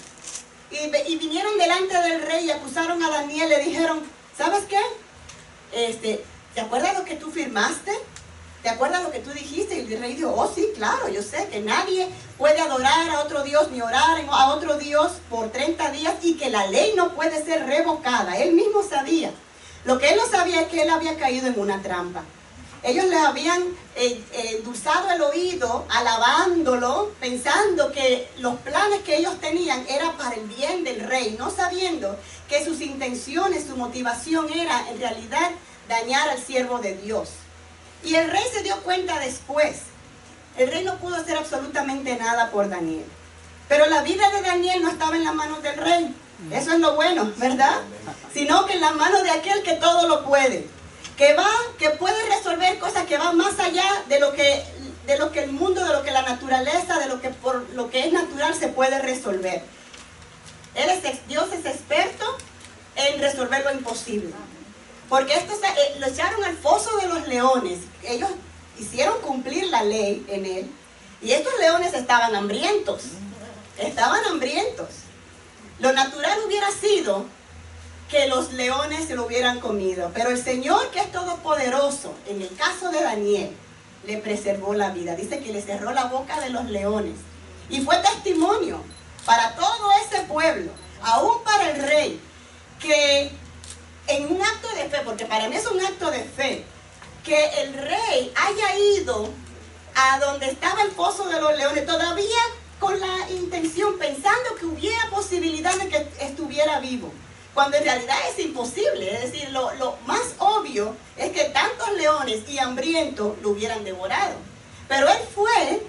Y vinieron delante del rey y acusaron a Daniel, le dijeron, ¿sabes qué? ¿Te acuerdas lo que tú firmaste? ¿Te acuerdas lo que tú dijiste? Y el rey dijo, oh sí, claro, yo sé que nadie puede adorar a otro Dios ni orar a otro Dios por 30 días y que la ley no puede ser revocada. Él mismo sabía. Lo que él no sabía es que él había caído en una trampa. Ellos le habían endulzado el oído, alabándolo, pensando que los planes que ellos tenían eran para el bien del rey, no sabiendo que sus intenciones, su motivación era en realidad dañar al siervo de Dios. Y el rey se dio cuenta después. El rey no pudo hacer absolutamente nada por Daniel. Pero la vida de Daniel no estaba en las manos del rey. Eso es lo bueno, ¿verdad? Sino que en las manos de aquel que todo lo puede. Que puede resolver cosas que van más allá de lo que el mundo, de lo que la naturaleza, de lo que por lo que es natural se puede resolver. Dios es experto en resolver lo imposible. Porque estos lo echaron al foso de los leones. Ellos hicieron cumplir la ley en él. Y estos leones estaban hambrientos. Estaban hambrientos. Lo natural hubiera sido que los leones se lo hubieran comido. Pero el Señor, que es todopoderoso, en el caso de Daniel, le preservó la vida. Dice que le cerró la boca de los leones. Y fue testimonio para todo ese pueblo, aún para el rey, que en un acto de fe, porque para mí es un acto de fe, que el rey haya ido a donde estaba el foso de los leones, todavía con la intención, pensando que hubiera posibilidad de que estuviera vivo, cuando en realidad es imposible. Es decir, lo más obvio es que tantos leones y hambrientos lo hubieran devorado. Pero él fue,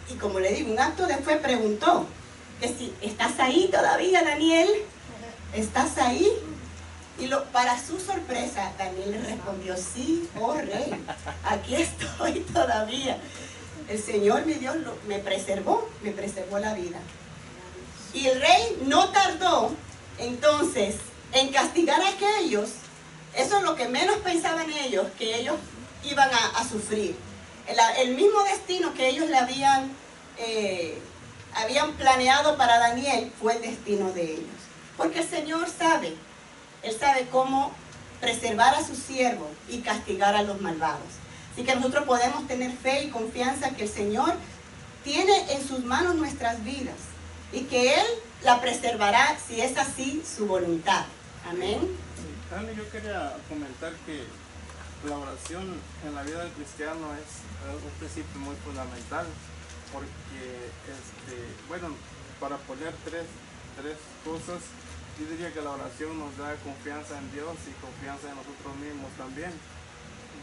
y como le digo, un acto de fe, preguntó, que si estás ahí todavía, Daniel, ¿estás ahí? Y para su sorpresa, Daniel le respondió, sí, oh rey, aquí estoy todavía. El Señor, mi Dios, me preservó la vida. Y el rey no tardó, entonces, en castigar a aquellos. Eso es lo que menos pensaban ellos, que ellos iban a sufrir. El mismo destino que ellos le habían planeado para Daniel fue el destino de ellos. Porque el Señor sabe. Él sabe cómo preservar a su siervo y castigar a los malvados. Así que nosotros podemos tener fe y confianza que el Señor tiene en sus manos nuestras vidas y que Él la preservará si es así su voluntad. Amén. Dani, yo quería comentar que la oración en la vida del cristiano es un principio muy fundamental, porque, para poner tres cosas, yo diría que la oración nos da confianza en Dios y confianza en nosotros mismos también,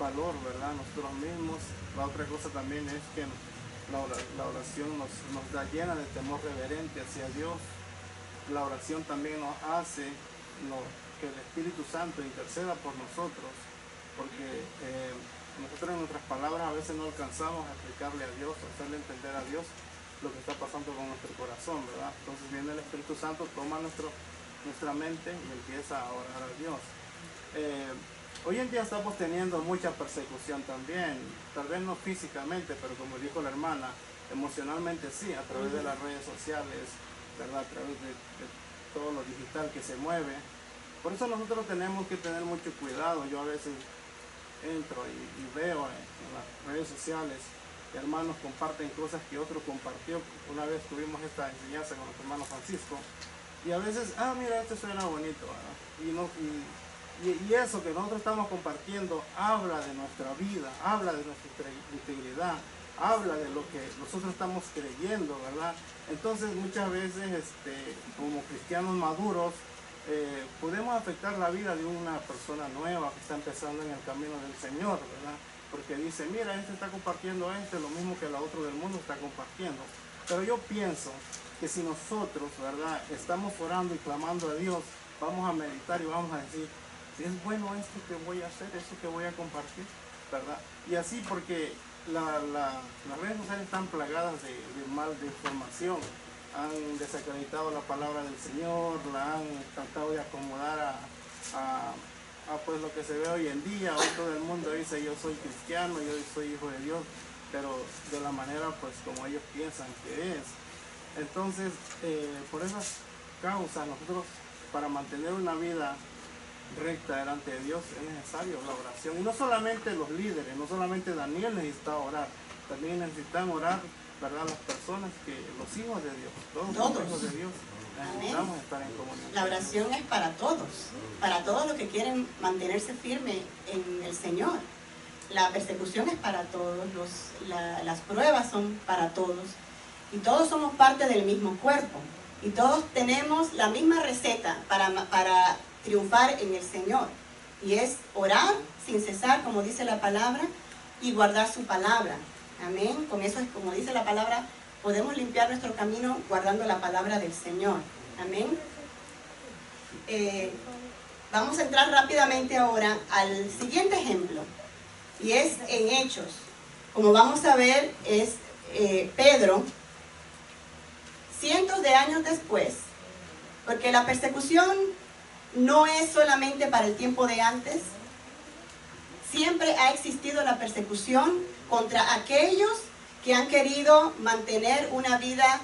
valor, ¿verdad? Nosotros mismos. La otra cosa también es que la oración nos da llena de temor reverente hacia Dios. La oración también nos hace que el Espíritu Santo interceda por nosotros, porque nosotros en nuestras palabras a veces no alcanzamos a explicarle a Dios, a hacerle entender a Dios lo que está pasando con nuestro corazón, ¿verdad? Entonces viene el Espíritu Santo, toma nuestra mente y empieza a orar a Dios. Hoy en día estamos teniendo mucha persecución también, tal vez no físicamente, pero como dijo la hermana, emocionalmente sí, a través de las redes sociales, ¿verdad? A través de todo lo digital que se mueve. Por eso nosotros tenemos que tener mucho cuidado. Yo a veces entro y veo en las redes sociales que hermanos comparten cosas que otro compartió. Una vez tuvimos esta enseñanza con nuestro hermano Francisco, y a veces, mira, esto suena bonito, ¿verdad? Y eso que nosotros estamos compartiendo habla de nuestra vida, habla de nuestra integridad, habla de lo que nosotros estamos creyendo, ¿verdad? Entonces muchas veces como cristianos maduros podemos afectar la vida de una persona nueva que está empezando en el camino del Señor, ¿verdad? Porque dice, mira, este está compartiendo lo mismo que el otro del mundo está compartiendo. Pero yo pienso que si nosotros, ¿verdad?, estamos orando y clamando a Dios, vamos a meditar y vamos a decir, si es bueno esto que voy a hacer, esto que voy a compartir, ¿verdad? Y así porque las redes sociales están plagadas de mal de información, han desacreditado la palabra del Señor, la han tratado de acomodar a pues lo que se ve hoy en día. Hoy todo el mundo dice yo soy cristiano, yo soy hijo de Dios, pero de la manera pues como ellos piensan que es. Entonces, por esas causas, nosotros para mantener una vida recta delante de Dios es necesario la oración. Y no solamente los líderes, no solamente Daniel necesita orar, también necesitan orar, ¿verdad?, las personas, los hijos de Dios, todos los hijos de Dios. Necesitamos estar en comunión. La oración es para todos los que quieren mantenerse firme en el Señor. La persecución es para todos, las pruebas son para todos, y todos somos parte del mismo cuerpo, y todos tenemos la misma receta para triunfar en el Señor, y es orar sin cesar, como dice la palabra, y guardar su palabra. Amén. Con eso es como dice la palabra, podemos limpiar nuestro camino guardando la palabra del Señor. Amén. Vamos a entrar rápidamente ahora al siguiente ejemplo, y es en Hechos. Como vamos a ver, es Pedro, cientos de años después, porque la persecución no es solamente para el tiempo de antes, siempre ha existido la persecución contra aquellos que han querido mantener una vida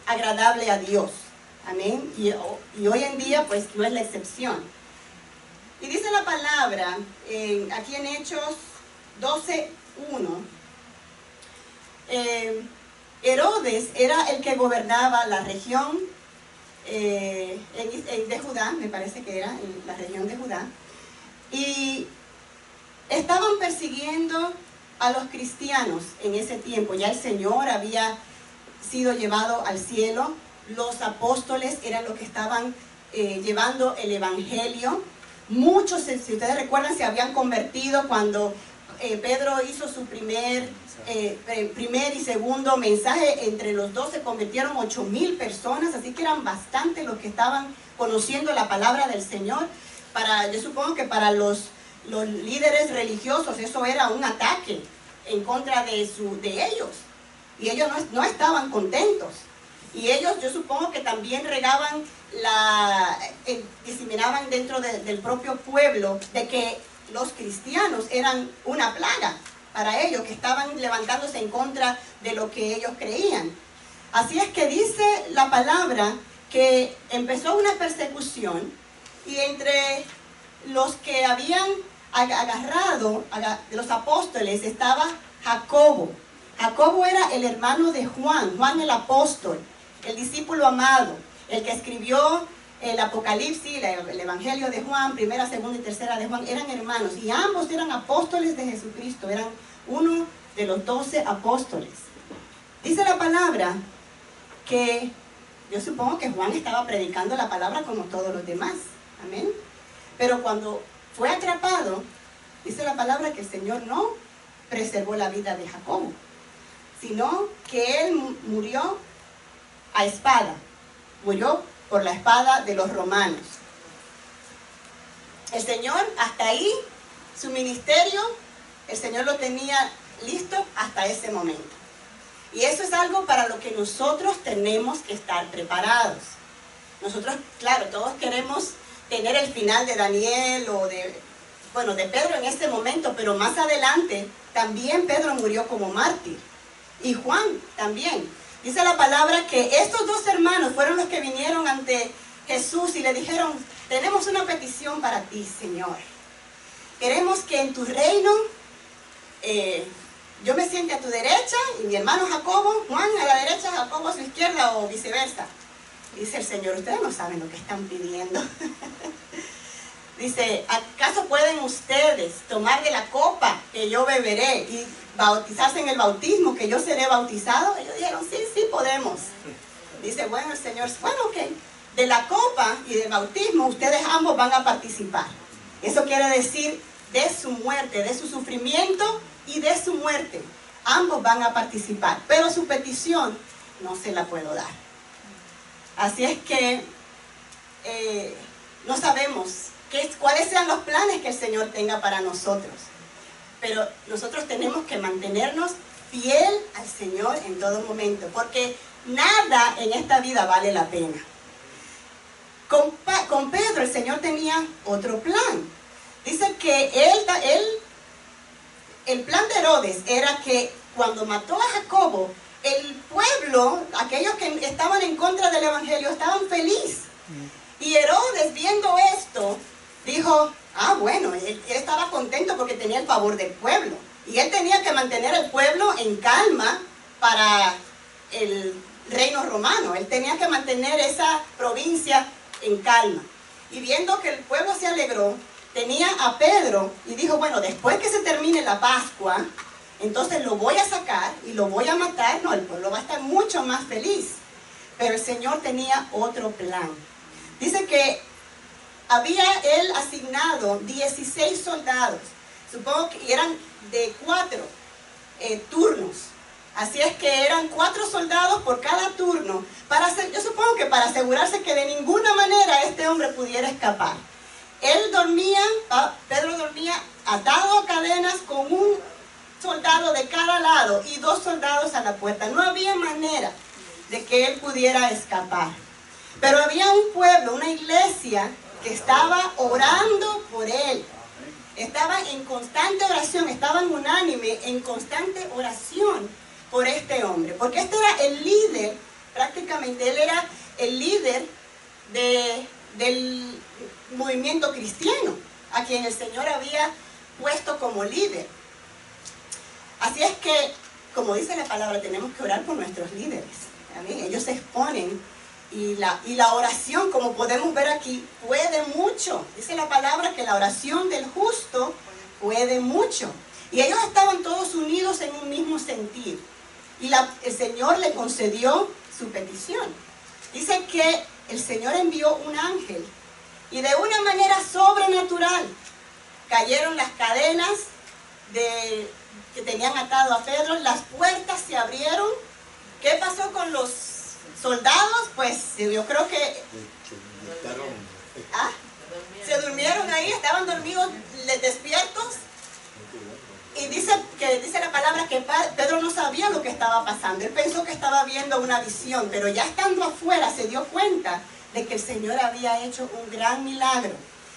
agradable a Dios. Amén. Y hoy en día pues no es la excepción. Y dice la palabra aquí en Hechos 12:1, Herodes era el que gobernaba la región de Judá, me parece que era en la región de Judá, y estaban persiguiendo a los cristianos en ese tiempo. Ya el Señor había sido llevado al cielo, los apóstoles eran los que estaban llevando el evangelio. Muchos, si ustedes recuerdan, se habían convertido cuando Pedro hizo su primer y segundo mensaje. Entre los dos se convirtieron 8,000 personas, así que eran bastantes los que estaban conociendo la palabra del Señor. Yo supongo que para los líderes religiosos eso era un ataque en contra de ellos, y ellos no estaban contentos, y ellos, yo supongo que también regaban diseminaban dentro del propio pueblo de que los cristianos eran una plaga para ellos, que estaban levantándose en contra de lo que ellos creían. Así es que dice la palabra que empezó una persecución, y entre los que habían agarrado de los apóstoles estaba Jacobo. Jacobo era el hermano de Juan el apóstol, el discípulo amado, el que escribió el Apocalipsis, el Evangelio de Juan, primera, segunda y tercera de Juan. Eran hermanos y ambos eran apóstoles de Jesucristo, eran uno de los 12 apóstoles. Dice la palabra que yo supongo que Juan estaba predicando la palabra como todos los demás, amén. Pero cuando fue atrapado, dice la palabra que el Señor no preservó la vida de Jacobo, sino que él murió a espada, murió por la espada de los romanos. El Señor, hasta ahí, su ministerio, el Señor lo tenía listo hasta ese momento. Y eso es algo para lo que nosotros tenemos que estar preparados. Nosotros, claro, todos queremos tener el final de Daniel o de Pedro en este momento, pero más adelante también Pedro murió como mártir, y Juan también. Dice la palabra que estos dos hermanos fueron los que vinieron ante Jesús y le dijeron: tenemos una petición para ti, Señor. Queremos que en tu reino yo me siente a tu derecha y mi hermano Jacobo, Juan a la derecha, Jacobo a su izquierda, o viceversa. Dice el Señor: ustedes no saben lo que están pidiendo. Dice: ¿acaso pueden ustedes tomar de la copa que yo beberé y bautizarse en el bautismo que yo seré bautizado? Ellos dijeron: sí, podemos. Dice: bueno, el Señor, ok, de la copa y del bautismo, ustedes ambos van a participar. Eso quiere decir de su muerte, de su sufrimiento y de su muerte. Ambos van a participar, pero su petición no se la puedo dar. Así es que no sabemos cuáles sean los planes que el Señor tenga para nosotros. Pero nosotros tenemos que mantenernos fiel al Señor en todo momento, porque nada en esta vida vale la pena. Con Pedro el Señor tenía otro plan. Dice que el plan de Herodes era que cuando mató a Jacobo, el pueblo, aquellos que estaban en contra del evangelio, estaban felices. Y Herodes, viendo esto, dijo, bueno, él estaba contento porque tenía el favor del pueblo. Y él tenía que mantener el pueblo en calma para el reino romano. Él tenía que mantener esa provincia en calma. Y viendo que el pueblo se alegró, tenía a Pedro y dijo, bueno, después que se termine la Pascua, entonces lo voy a sacar y lo voy a matar. No, el pueblo va a estar mucho más feliz. Pero el Señor tenía otro plan. Dice que había él asignado 16 soldados. Supongo que eran de 4 turnos. Así es que eran 4 soldados por cada turno. Yo supongo que para asegurarse que de ninguna manera este hombre pudiera escapar. Pedro dormía atado a cadenas con un soldado de cada lado y 2 soldados a la puerta. No había manera de que él pudiera escapar. Pero había un pueblo, una iglesia que estaba orando por él. Estaban en constante oración, estaban unánime en constante oración por este hombre. Porque este era el líder, prácticamente él era el líder del movimiento cristiano, a quien el Señor había puesto como líder. Así es que, como dice la palabra, tenemos que orar por nuestros líderes. ¿Amén? Ellos se exponen y la oración, como podemos ver aquí, puede mucho. Dice la palabra que la oración del justo puede mucho. Y ellos estaban todos unidos en un mismo sentir. Y el Señor le concedió su petición. Dice que el Señor envió un ángel y de una manera sobrenatural cayeron las cadenas que tenían atado a Pedro, las puertas se abrieron. ¿Qué pasó con los soldados? Pues yo creo que se durmieron ahí, estaban dormidos, despiertos. Y dice la palabra que Pedro no sabía lo que estaba pasando. Él pensó que estaba viendo una visión, pero ya estando afuera se dio cuenta de que el Señor había hecho un gran milagro.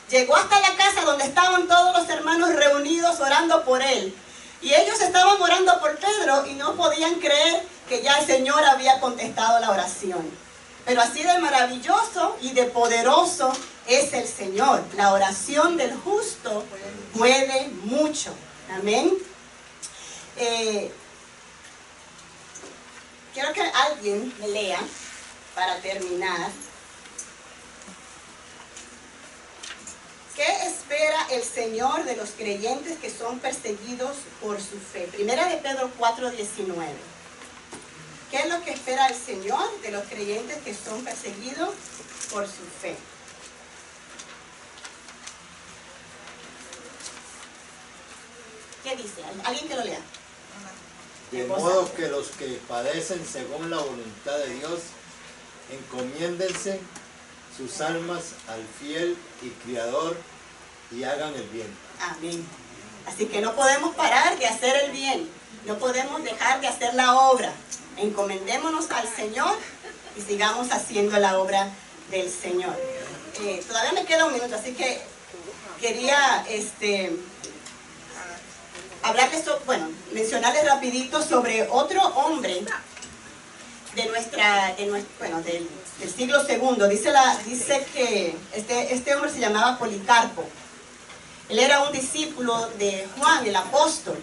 Llegó hasta la casa donde estaban todos los hermanos reunidos orando por él. Y ellos estaban orando por Pedro y no podían creer que ya el Señor había contestado la oración. Pero así de maravilloso y de poderoso es el Señor. La oración del justo puede mucho. Amén. Quiero que alguien me lea para terminar. ¿Qué espera el Señor de los creyentes que son perseguidos por su fe? Primera de Pedro 4:19. ¿Qué es lo que espera el Señor de los creyentes que son perseguidos por su fe? ¿Qué dice? ¿Alguien que lo lea? De modo que los que padecen según la voluntad de Dios, encomiéndense sus almas al fiel y Criador y hagan el bien. Amén. Así que no podemos parar de hacer el bien. No podemos dejar de hacer la obra. Encomendémonos al Señor y sigamos haciendo la obra del Señor. Todavía me queda un minuto, así que quería mencionarles rapidito sobre otro hombre del siglo II. Dice que este hombre se llamaba Policarpo. Él era un discípulo de Juan, el apóstol.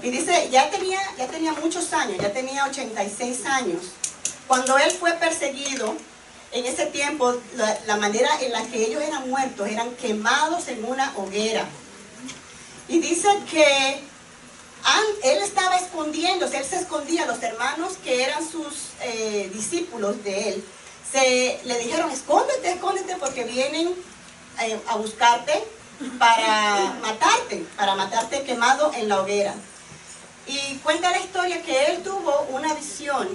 Y dice, ya tenía muchos años, ya tenía 86 años. Cuando él fue perseguido, en ese tiempo, la manera en la que ellos eran muertos, eran quemados en una hoguera. Y dice que él estaba escondiéndose, él se escondía, los hermanos que eran sus discípulos de él, le dijeron, escóndete, escóndete, porque vienen a buscarte para matarte quemado en la hoguera. Y cuenta la historia que él tuvo una visión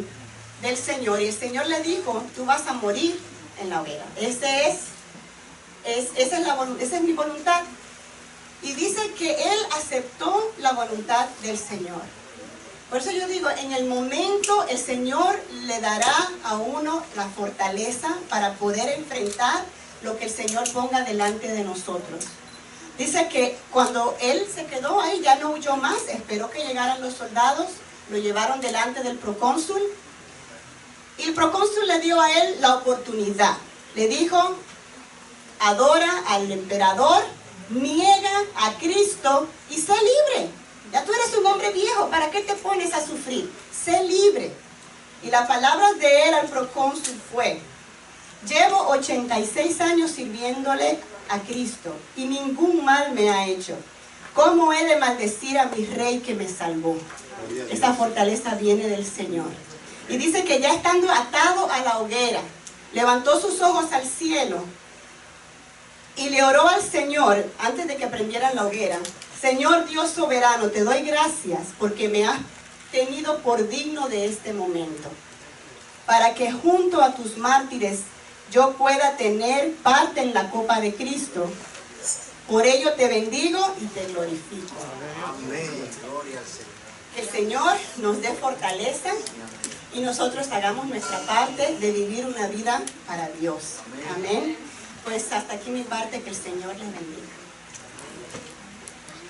del Señor, y el Señor le dijo, tú vas a morir en la hoguera. Esa es mi voluntad. Y dice que él aceptó la voluntad del Señor. Por eso yo digo, en el momento el Señor le dará a uno la fortaleza para poder enfrentar lo que el Señor ponga delante de nosotros. Dice que cuando él se quedó ahí, ya no huyó más, esperó que llegaran los soldados, lo llevaron delante del procónsul, y el procónsul le dio a él la oportunidad. Le dijo, adora al emperador, niega a Cristo y sé libre. Ya tú eres un hombre viejo, ¿para qué te pones a sufrir? Sé libre. Y la palabra de él al procónsul fue, llevo 86 años sirviéndole a Cristo y ningún mal me ha hecho. ¿Cómo he de maldecir a mi rey que me salvó? Esa fortaleza viene del Señor. Y dice que ya estando atado a la hoguera, levantó sus ojos al cielo y le oró al Señor antes de que prendieran la hoguera. Señor Dios soberano, te doy gracias porque me has tenido por digno de este momento, para que junto a tus mártires yo pueda tener parte en la copa de Cristo. Por ello te bendigo y te glorifico. Amén. Gloria al Señor. Que el Señor nos dé fortaleza y nosotros hagamos nuestra parte de vivir una vida para Dios. Amén. Pues hasta aquí mi parte, que el Señor les bendiga.